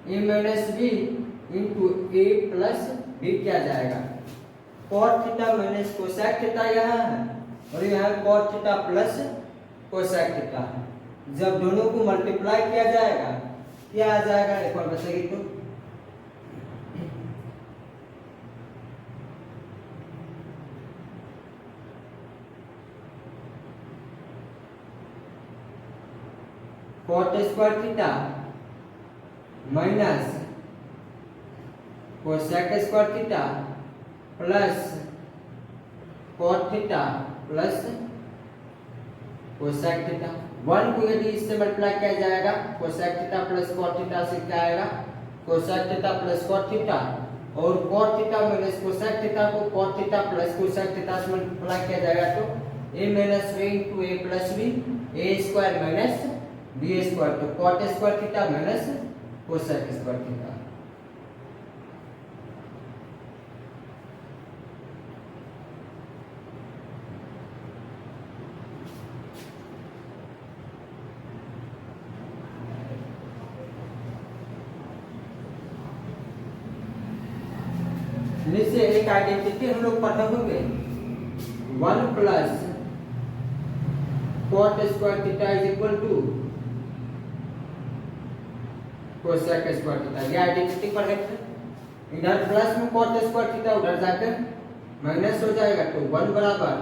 a minus B into A plus भी किया जाएगा। Cot theta minus cosec theta यहाँ है और यहाँ cot theta plus cosec theta है। जब दोनों को मल्टीप्लाई किया जाएगा क्या आ जाएगा, एक बार बताइए तो। Cot square theta minus cosec square theta plus cot theta plus cosec theta. 1 को यदि इससे मल्टीप्लाई किया जाएगा cosec theta plus cot theta से क्या आएगा, cosec theta plus cot theta, और cot theta minus cosec theta को cot theta plus cosec theta से मल्टीप्लाई किया जाएगा तो a minus b into a plus b, a square minus b square, तो cot square theta minus cosec square theta. नीचे एक identity हम लोग पढ़े होंगे 1 plus cot square theta is equal to cosec square theta. ये आइडेंटिटी पढ़े थे। इधर प्लस में कॉट स्क्वायर थीटा उधर जाकर माइनस हो जाएगा तो 1 बराबर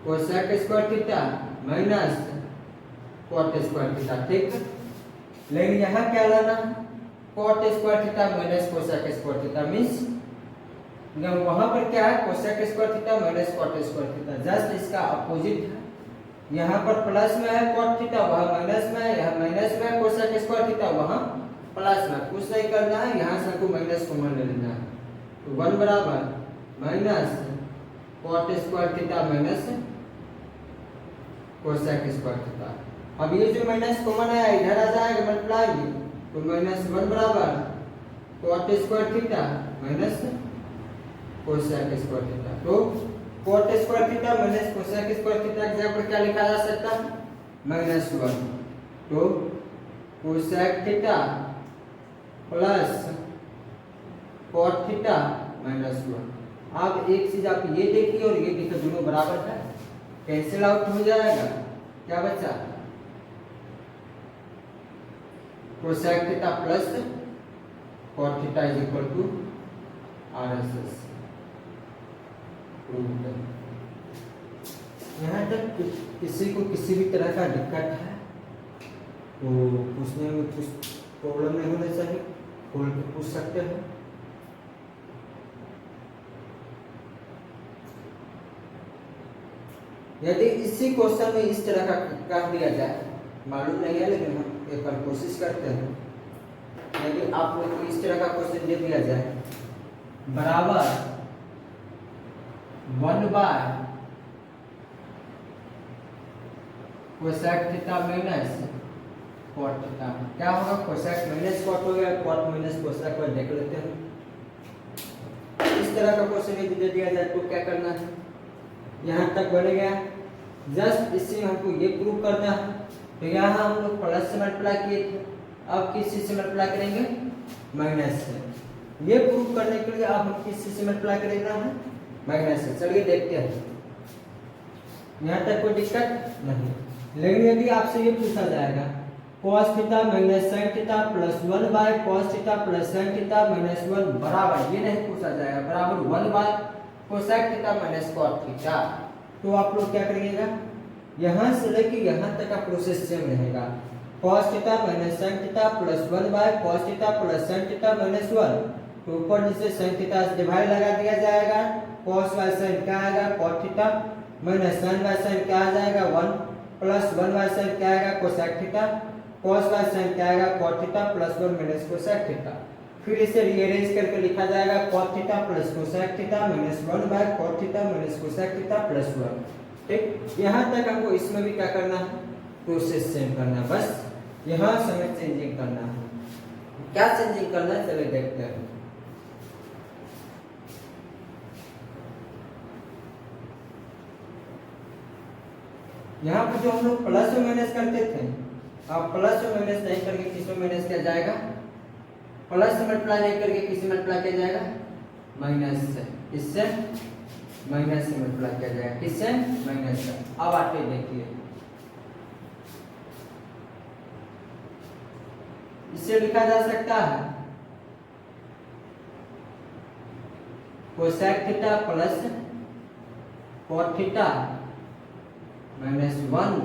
cosec square theta minus cot square theta, ठीक। लेकिन यहाँ क्या लाना, cot square theta minus cosec square theta means वहां पर क्या है cosec square theta minus cot square theta, just इसका अपोजिट है। यहाँ पर प्लस में है कॉट थीटा, वहां माइनस में है, यहाँ माइनस में है कोसेक स्क्वायर थीटा, वहां प्लस में। कुछ नहीं करना है, यहाँ से हमको माइनस कॉमन ले लेना है तो 1 बराबर minus cot square theta minus cosec square theta. अब ये जो माइनस कॉमन है इधर आ जाएगा मल्टीप्लाई में, तो माइनस 1 बराबर cot square theta minus cosec square theta. तो cot square theta minus cosec square theta की जगह पर क्या लिखा जा सकता है, -1। तो cosec theta plus cot theta -1। अब एक चीज आप ये देखिए और ये देखिए दोनों बराबर है, कैंसिल आउट हो जाएगा। क्या बचा, cosec theta plus cot theta is equal to RSS। यहाँ तक किसी को किसी भी तरह का दिक्कत है तो पूछने में कुछ प्रॉब्लम नहीं होना चाहिए, खोल के पूछ सकते हैं। यदि इसी क्वेश्चन में इस तरह का कर दिया जाए, मालूम नहीं है लेकिन हम एक बार कोशिश करते हैं। यदि आप लोग को इस तरह का क्वेश्चन दे दिया जाए बराबर 1 by cosec theta minus cot theta, क्या होगा कोसेक माइनस कॉट हो गया, कॉट माइनस कोसेक को देख लेते हैं। इस तरह का क्वेश्चन यदि दे दिया जाए तो क्या करना है, यहाँ तक बन गया, जस्ट इससे हमको ये प्रूव करना है। तो यहाँ हम लोग प्लस से मल्टीप्लाई किए थे, अब किस चीज से मल्टीप्लाई करेंगे, माइनस से। ये प्रूव करने के लिए अब हम किस चीज से मल्टीप्लाई करेगा है, माइनस से। चलिए देखते हैं, यहाँ तक कोई दिक्कत नहीं। लेकिन यदि आपसे ये पूछा जाएगा cos theta minus sin theta plus 1 by cos theta plus sin theta minus 1 बराबर, ये नहीं पूछा जाएगा, बराबर 1 by cosec theta minus cot theta, तो आप लोग क्या करिएगा, यहाँ से लेके यहाँ तक का प्रोसेस सेम रहेगा। cos theta minus sin theta plus 1 by cos theta plus sin theta minus 1, तो ऊपर नीचे sin थीटा से डिवाइड लगा दिया जाएगा, cos बाय sin क्या आएगा cot theta minus sin by sin क्या आ जाएगा 1 प्लस 1 बाय sin क्या आएगा cosec theta, cos by sin क्या आएगा cot theta plus 1 minus cosec theta. फिर इसे रीअरेंज करके लिखा जाएगा cot theta plus cosec theta minus 1 by cot theta minus cosec theta plus 1। ठीक, यहाँ तक हमको इसमें भी क्या करना है, प्रोसेस सेम करना है, बस यहाँ समय चेंजिंग करना है। क्या चेंजिंग करना है चलिए देखते हैं। यहाँ पर जो हम लोग प्लस में माइनस करते थे, अब प्लस में माइनस नहीं करके किस में माइनस किया जाएगा, प्लस से मल्टीप्लाई नहीं करके किससे मल्टीप्लाई किया जाएगा, माइनस से। इससे माइनस से मल्टीप्लाई किया जाएगा, किससे, माइनस से। अब आगे देखिए, इसे लिखा जा सकता है cosec theta plus cot theta -1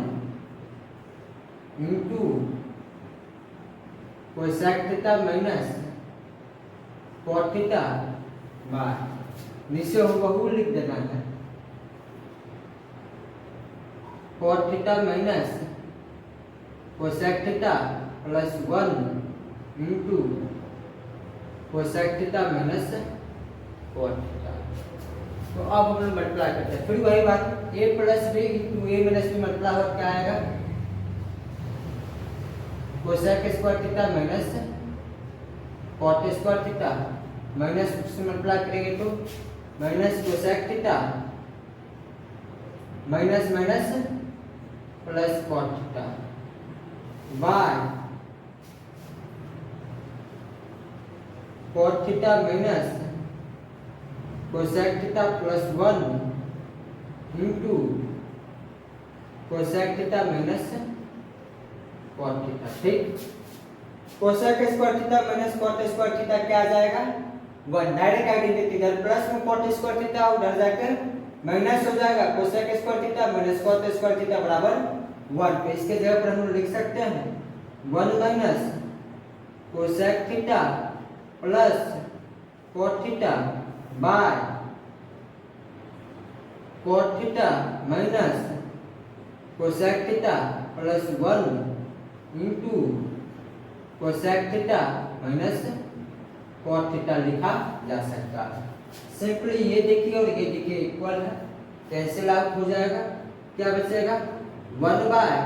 into cosec theta minus cot theta by, नीचे हुबहू लिख देना है cot theta minus cosec theta +1 into cosec theta minus cot theta. तो अब हम लोग मल्टीप्लाई करते हैं, फिर वही बात, a plus b into a minus b multiply हो क्या आएगा, cosec square theta minus cot square theta minus से मल्टीप्लाई करेंगे तो minus cosec theta minus minus plus cot theta by cot theta minus cosec theta +1 into cosec theta minus cot theta. ठीक, cosec square theta minus cot square theta क्या आ जाएगा, 1। Direct identity, इधर plus में cot square theta उधर जाकर minus हो जाएगा, cosec square theta minus cot square theta बराबर 1। तो इसके जगह पर हम लिख सकते हैं 1 minus cosec theta plus cot theta by cot theta minus cosec theta +1 into cosec theta minus cot theta लिखा जा सकता है। सिंपली ये देखिए और ये देखिए इक्वल है, कैंसिल आउट हो जाएगा, क्या बचेगा 1 by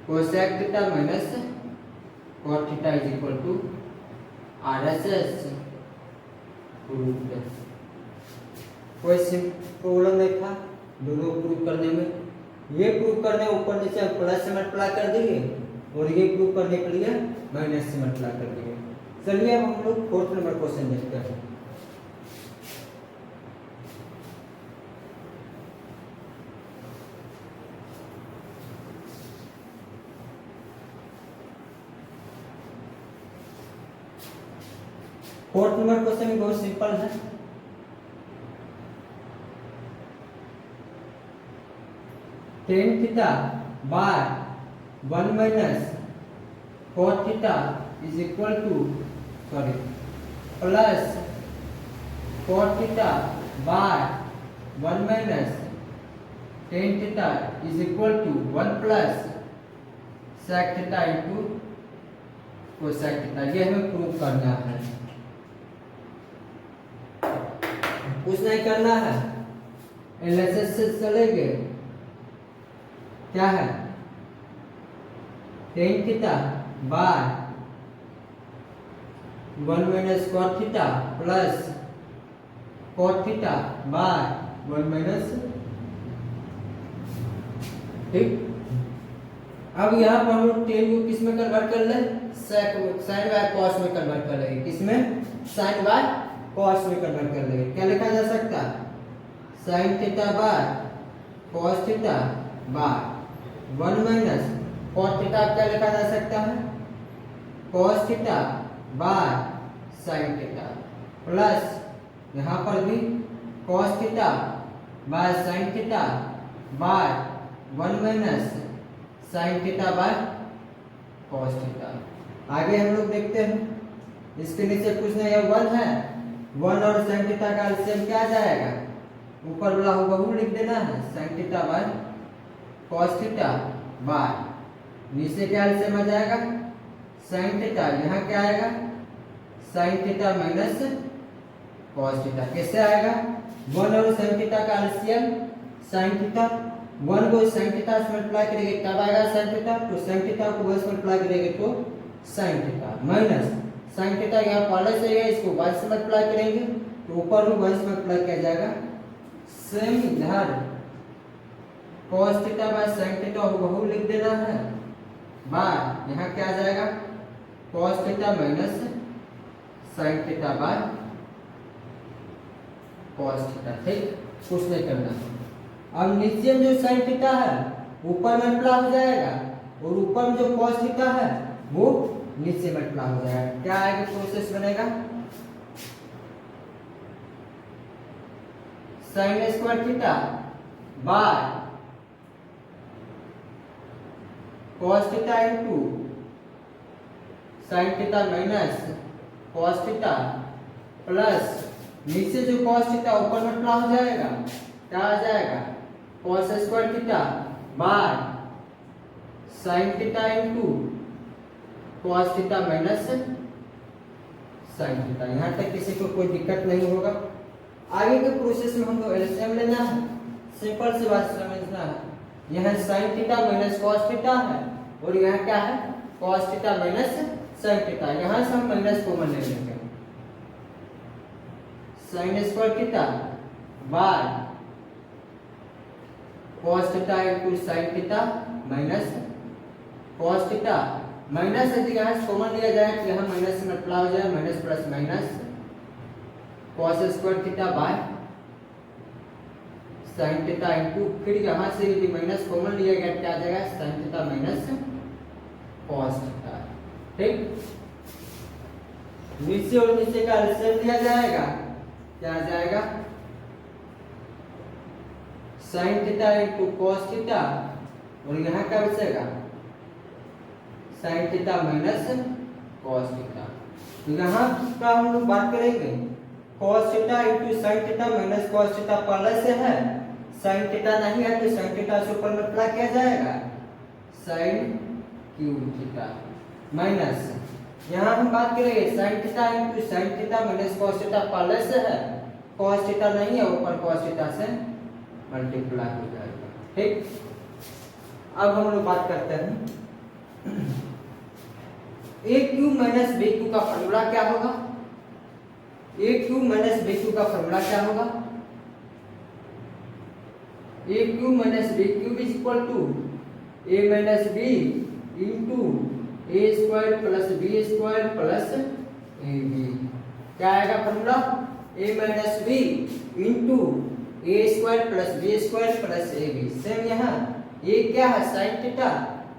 cosec theta minus cot theta is equal to RHS proof. कोई प्रॉब्लम नहीं था दोनों प्रूफ करने में, ये प्रूफ करने ऊपर नीचे प्लस से मल्टीप्लाई कर दिए और ये प्रूफ करने के लिए माइनस से मल्टीप्लाई कर दिए। चलिए अब हम लोग 4th नंबर क्वेश्चन देखते हैं। फोर्थ नंबर क्वेश्चन बहुत सिंपल है, tan theta by 1 minus cot theta is equal to plus cot theta by 1 minus tan theta is equal to 1 plus sec theta into cosec theta. ये हमें prove करना है, कुछ नहीं करना है, एनालिसिस से चलेंगे। क्या है tan theta by 1 minus cot theta plus cot theta by 1 minus. ठीक, अब यहाँ पर हम लोग tan को किस में कन्वर्ट कर ले, sin बाय cos में कन्वर्ट कर लेंगे, किसमें, sin बाय cos में कन्वर्ट कर लेंगे। क्या लिखा जा सकता है, sin theta by cos theta by 1 minus cot theta क्या लिखा जा सकता है, cos theta by sin theta plus यहाँ पर भी cos theta by sin theta by 1 minus sin theta by cos theta. आगे हम लोग देखते हैं, इसके नीचे कुछ नहीं है, 1 है, 1 और sin थीटा का एलसीएम क्या आ जाएगा, ऊपर वाला हुबहू लिख देना है, sin theta by cos theta by नीचे क्या एलसीएम आ जाएगा, sin थीटा, यहाँ क्या आएगा sin theta minus cos theta. कैसे आएगा, 1 और sin थीटा का एलसीएम sin थीटा, 1 को sin थीटा से मल्टीप्लाई करेंगे तब आएगा sin थीटा, तो sin थीटा को 1 से मल्टीप्लाई करेंगे तो sin theta minus sin theta यहाँ पहले से है, इसको 1 से मल्टीप्लाई करेंगे तो ऊपर में 1 से मल्टीप्लाई किया जाएगा, सेम इधर cos theta by sin theta हुबहू लिख देना है बाय यहाँ क्या आ जाएगा cos theta minus sin theta by cos theta. ठीक, कुछ नहीं करना। अब नीचे में जो sin थीटा है ऊपर में मल्टीप्लाई हो जाएगा और ऊपर में जो cos थीटा है वो नीचे में मल्टीप्लाई हो जाएगा। क्या आएगा, प्रोसेस बनेगा sin square theta by cos theta into sin theta minus cos theta plus नीचे जो cos थीटा ऊपर में मल्टीप्लाई हो जाएगा, क्या आ जाएगा cos square theta by sin theta into cos theta minus sin theta. यहाँ तक किसी को कोई दिक्कत नहीं होगा। आगे के प्रोसेस में हमको एलसीएम लेना है, सिंपल सी बात समझना है। यहाँ sin theta minus cos theta है और यहाँ क्या है cos theta minus sin theta. यहाँ से हम माइनस कॉमन ले लेंगे, sin square theta by cos theta into sin theta minus cos theta minus यदि यहाँ से कॉमन लिया जाए तो यहाँ माइनस से मल्टीप्लाई हो जाए, minus plus minus cos square theta by sin theta into फिर यहाँ से यदि माइनस कॉमन लिया गया क्या आ जाएगा sin theta minus cos theta. ठीक, नीचे और नीचे का एलसीएम लिया जाएगा, क्या आ जाएगा sin theta into cos theta और यहाँ क्या बचेगा sin theta minus cos theta. तो यहाँ का हम लोग बात करेंगे cos theta into sin theta minus cos theta पहले से है, sin थीटा नहीं है तो sin थीटा से ऊपर मल्टीप्लाई किया जाएगा sin क्यूब थीटा माइनस यहाँ हम बात करेंगे sin theta into sin theta minus cos theta पहले से है, cos थीटा नहीं है ऊपर cos थीटा से मल्टीप्लाई हो जाएगा। ठीक, अब हम लोग बात करते हैं A cube minus B cube का फॉर्मूला क्या होगा। A cube minus B cube का फॉर्मूला क्या होगा, A cube minus B cube is equal to A minus B into A square plus B square plus A B. क्या आएगा formula A minus B into A square plus B square plus A B. Same यहाँ A क्या है sin theta,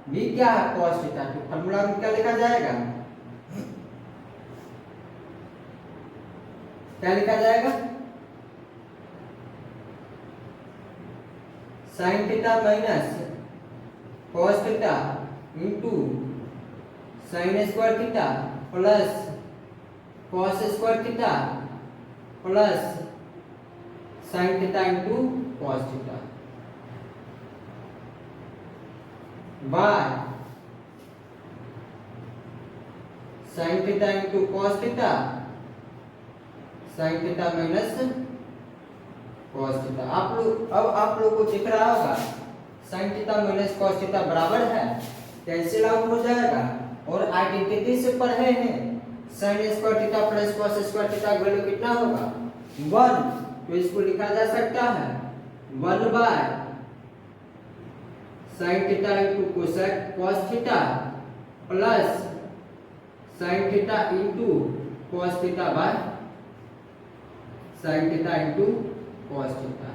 B क्या है cos theta. तो formula में क्या लिखा जाएगा, क्या लिखा जाएगा sin theta minus cos theta into sin square theta plus cos square theta plus sin theta into cos theta by sin theta into cos theta sin theta minus cos theta. आप लोग को दिख रहा होगा sin theta minus cos theta बराबर है, cancel out हो जाएगा और आइडेंटिटी से पढ़े हैं sin square theta plus cos square theta का वैल्यू कितना होगा 1, तो इसको लिखा जा सकता है 1 by sin theta into cos theta plus sin theta into cos theta by sin theta into cos theta.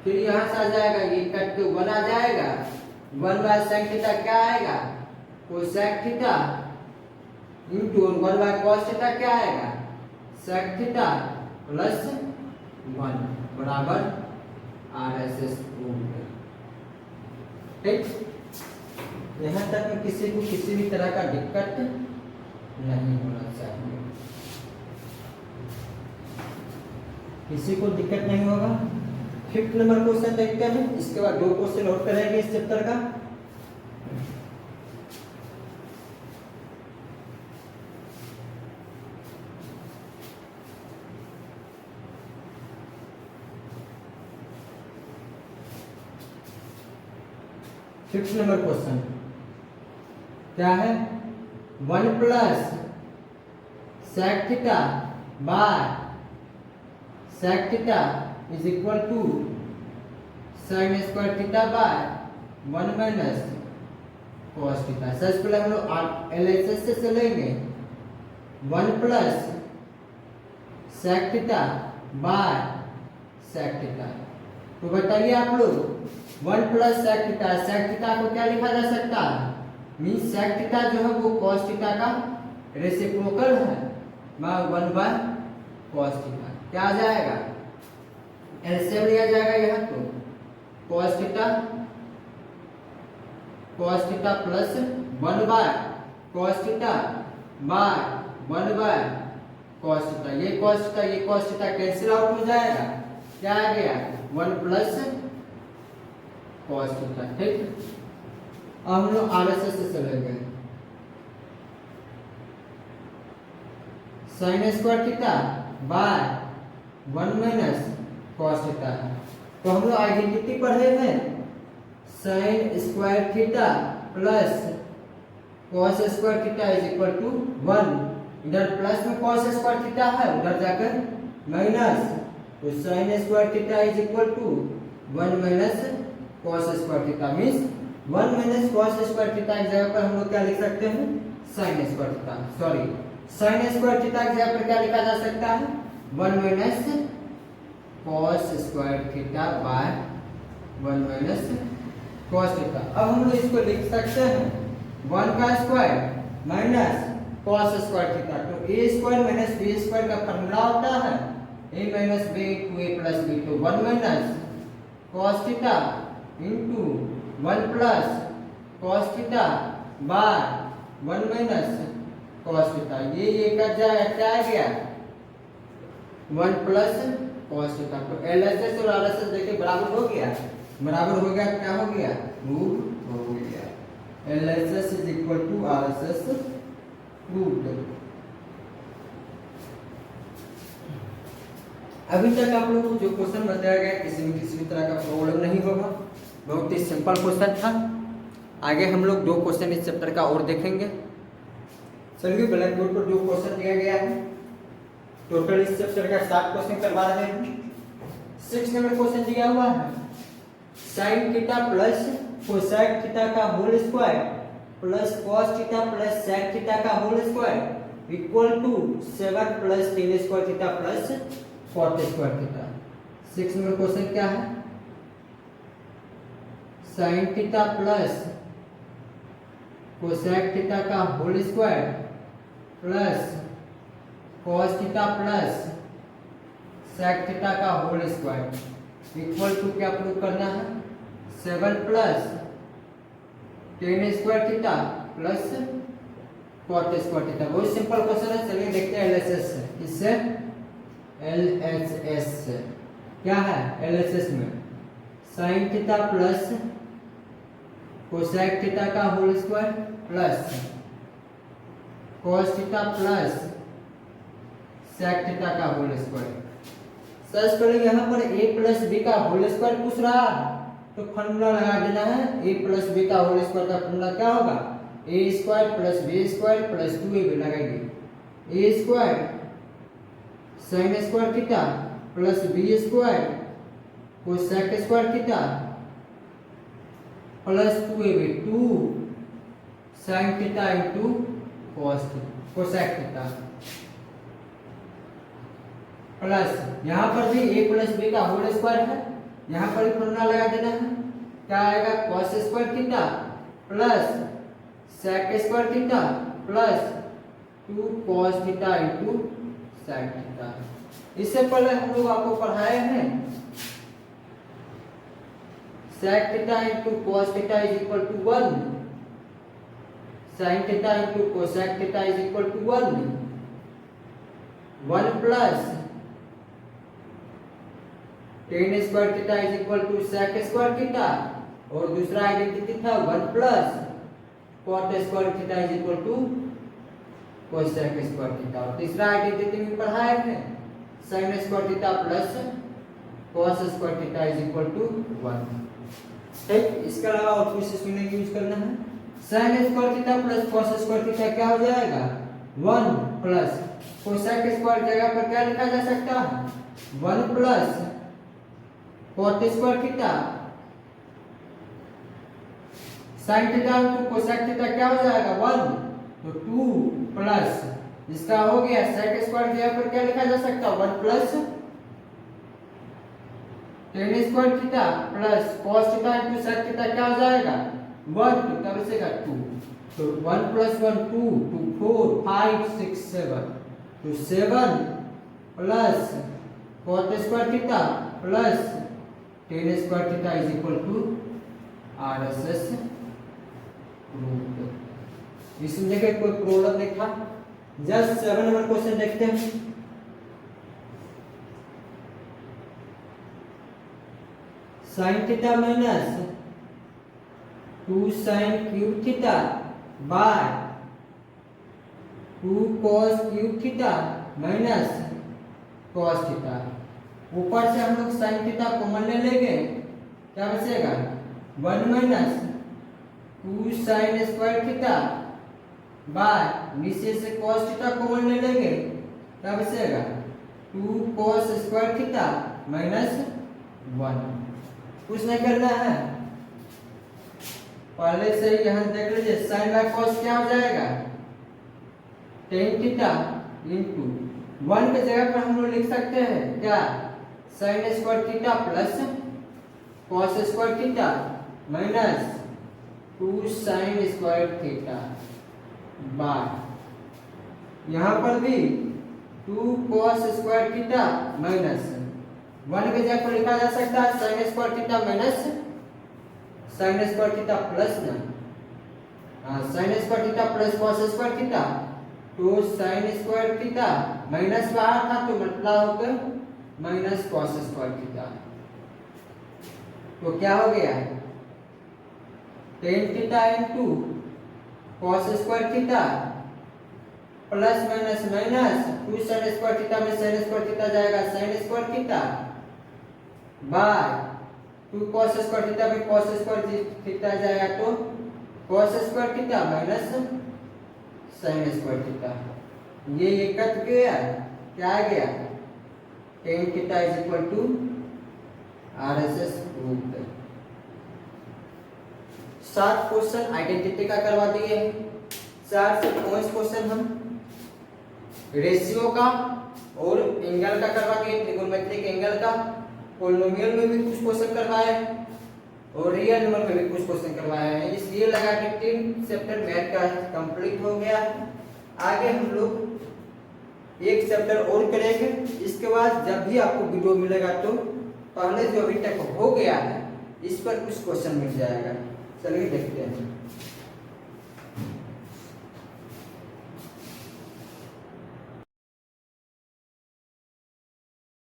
फिर यहाँ से आ जाएगा ये कट के 1 आ जाएगा, 1 बाय sin थीटा क्या आएगा cosec theta into 1 by cos theta क्या आएगा sec थीटा प्लस 1 बराबर RSS रूल। ठीक, यहाँ तक में किसी को किसी भी तरह का दिक्कत नहीं होना चाहिए, किसी को दिक्कत नहीं होगा। 5th नंबर क्वेश्चन देखते हैं, इसके बाद 2 क्वेश्चन और करेंगे इस चैप्टर का। फिफ्थ नंबर क्वेश्चन क्या है 1 plus sec theta by sec theta is equal to sin square theta by 1 minus cos theta. सबसे पहले हम लोग एलएचएस से चलेंगे 1 plus sec theta by sec theta. तो बताइए आप लोग 1 प्लस सेक थीटा को क्या लिखा जा सकता है? मीन सेक थीटा जो है वो कॉस थीटा का रेसिप्रोकल है, 1 बाय कॉस थीटा। क्या आ जाएगा? एलसीएम लिया जाएगा यहाँ, तो cos theta plus 1 by cos theta by 1 by cos theta. ये कॉस थीटा कैंसिल आउट हो जाएगा। क्या आ गया? 1 प्लस कॉस थीटा। ठीक, अब हम लोग आरएसएस से चलेंगे। Sine square theta by 1 minus cos theta है। तो हम लोग आइडेंटिटी पढ़े हैं, sine square theta plus cos square theta is equal to 1। इधर प्लस में कॉस स्क्वायर थीटा है, उधर जाकर माइनस, तो sine square theta is equal to 1 minus cos square theta. Means 1 minus cos square theta की जगह पर हम लोग क्या लिख सकते हैं? Sine square theta. Sorry, sine square theta की जगह पर क्या लिखा जा सकता है? 1 minus cos square theta by 1 minus cos theta. अब हम लोग इसको लिख सकते हैं 1 का square minus cos square theta. तो ए स्क्वायर माइनस बी स्क्वायर का फॉर्मूला होता है ए minus B into A plus B. तो 1 minus cos theta into 1 plus cos theta by 1 minus cos theta. ये कट जाएगा, क्या आ गया? 1 प्लस कॉस थीटा। तो एलएचएस और आरएचएस देखिए बराबर हो गया, क्या हो गया? प्रूव हो गया। LHS is equal to RHS proved. अभी तक आप लोगों को जो क्वेश्चन बताया गया किसी भी तरह का प्रॉब्लम नहीं होगा, बहुत ही सिंपल क्वेश्चन था। आगे हम लोग 2 क्वेश्चन इस चैप्टर का और देखेंगे। चलिए, ब्लैक बोर्ड पर 2 क्वेश्चन दिया गया है। टोटल इस चैप्टर का 7 क्वेश्चन करवा रहे हैं। 6 नंबर क्वेश्चन दिया हुआ है, sine theta plus cosec theta का whole square plus cos theta plus sec theta का whole square equal to 7 plus tan square theta plus cot square theta. 6 number question क्या है? Sine theta plus cosec theta का whole square plus cos theta plus sec theta का whole square equal to क्या prove करना है? 7 plus tan square theta plus cot square theta. बहुत simple question है। चलिए देखते हैं एलएचएस से। इससे एलएचएस से क्या है? एलएचएस में sine theta plus cosec theta का whole square plus cos theta plus sec theta का होल स्क्वायर। सर्च करेंगे, यहाँ पर a प्लस बी का होल स्क्वायर पूछ रहा है, तो फॉर्मूला लगा देना है। a प्लस बी का होल स्क्वायर का फॉर्मूला क्या होगा? a square plus B square plus 2ab लगाएंगे। a square sine square theta plus B square cosec square theta plus 2ab 2 sign theta into cosec theta plus यहाँ पर भी a plus B का whole square है, यहाँ पर भी formula लगा देना है। क्या आएगा? Cos square theta plus sec square theta plus 2 cos theta into sec theta. इससे पहले हम लोग आपको पढ़ाए हैं sec theta into cos theta is equal to 1, sine theta into cosec theta is equal to 1 plus tan square theta is equal to sec square theta, और दूसरा identity था 1 plus cot square theta is equal to cosec square theta. और तीसरा identity में पढ़ाए थे sine square theta plus cos square theta is equal to 1। ठीक, इसके अलावा और कुछ इसमें नहीं यूज करना है। Sine square theta plus cos square theta क्या हो जाएगा? 1 प्लस कोसेक स्क्वायर जगह पर क्या लिखा जा सकता है? 1 plus cot square theta sine theta into cosec theta क्या हो जाएगा 1, तो 2 प्लस इसका हो गया सेक स्क्वायर दिया पर क्या लिखा जा सकता है 1 plus tan square theta plus cos theta into sec theta क्या हो जाएगा 1, तो क्या बचेगा 2, तो 1 प्लस 1 2 2 4 5 6 7, तो 7 plus cot square theta plus tan square theta is equal to RSS root. इसमें देखिए कोई प्रॉब्लम नहीं था। जस्ट 7 नंबर क्वेश्चन देखते हैं। Sine theta minus 2 sine cube theta by 2 cos cube theta minus cos theta. ऊपर से हम लोग साइन थीटा कॉमन ले लेंगे, क्या बचेगा 1 minus 2 sine square theta by नीचे से cos थीटा कॉमन ले लेंगे, क्या बचेगा 2 cos स्क्वायर थीटा माइनस 1। कुछ नहीं करना है, पहले से ही यहाँ देख लीजिए साइन बाय cos क्या हो जाएगा टेन थीटा इंटू 1 के जगह पर हम लोग लिख सकते हैं क्या sign square theta plus cos square theta minus 2 sine square theta bye यहाँ पर भी 2 cos स्क्वायर थीटा माइनस 1 के जगह पर लिखा जा सकता है sine square theta minus sine square theta plus ना sine square theta plus cos square theta, तो साइन स्क्वायर थीटा माइनस बाहर था तो मतलब होगा माइनस cos स्क्वायर थीटा, तो क्या हो गया tan theta into cos square theta plus minus minus 2 sine square theta में साइन स्क्वायर थीटा जाएगा sine square theta by 2 cos square theta में cos स्क्वायर थीटा जाएगा तो cos square theta minus sine square theta. ये एकत्र गया क्या आ गया tan theta is equal to RSS root. 7 question identity का करवा दिए, 4 से 5 क्वेश्चन हम रेशियो का और एंगल का करवा दिए, ट्रिगोनोमेट्रिक एंगल का। पॉलिनोमियल में भी कुछ क्वेश्चन करवाए और रियल नंबर में भी कुछ क्वेश्चन करवाए हैं, इसलिए लगा कि 3 चैप्टर मैथ का कंप्लीट हो गया। आगे हम लोग एक चैप्टर और करेंगे, इसके बाद जब भी आपको वीडियो मिलेगा तो पहले जो अभी तक हो गया है इस पर कुछ क्वेश्चन मिल जाएगा। चलिए देखते हैं।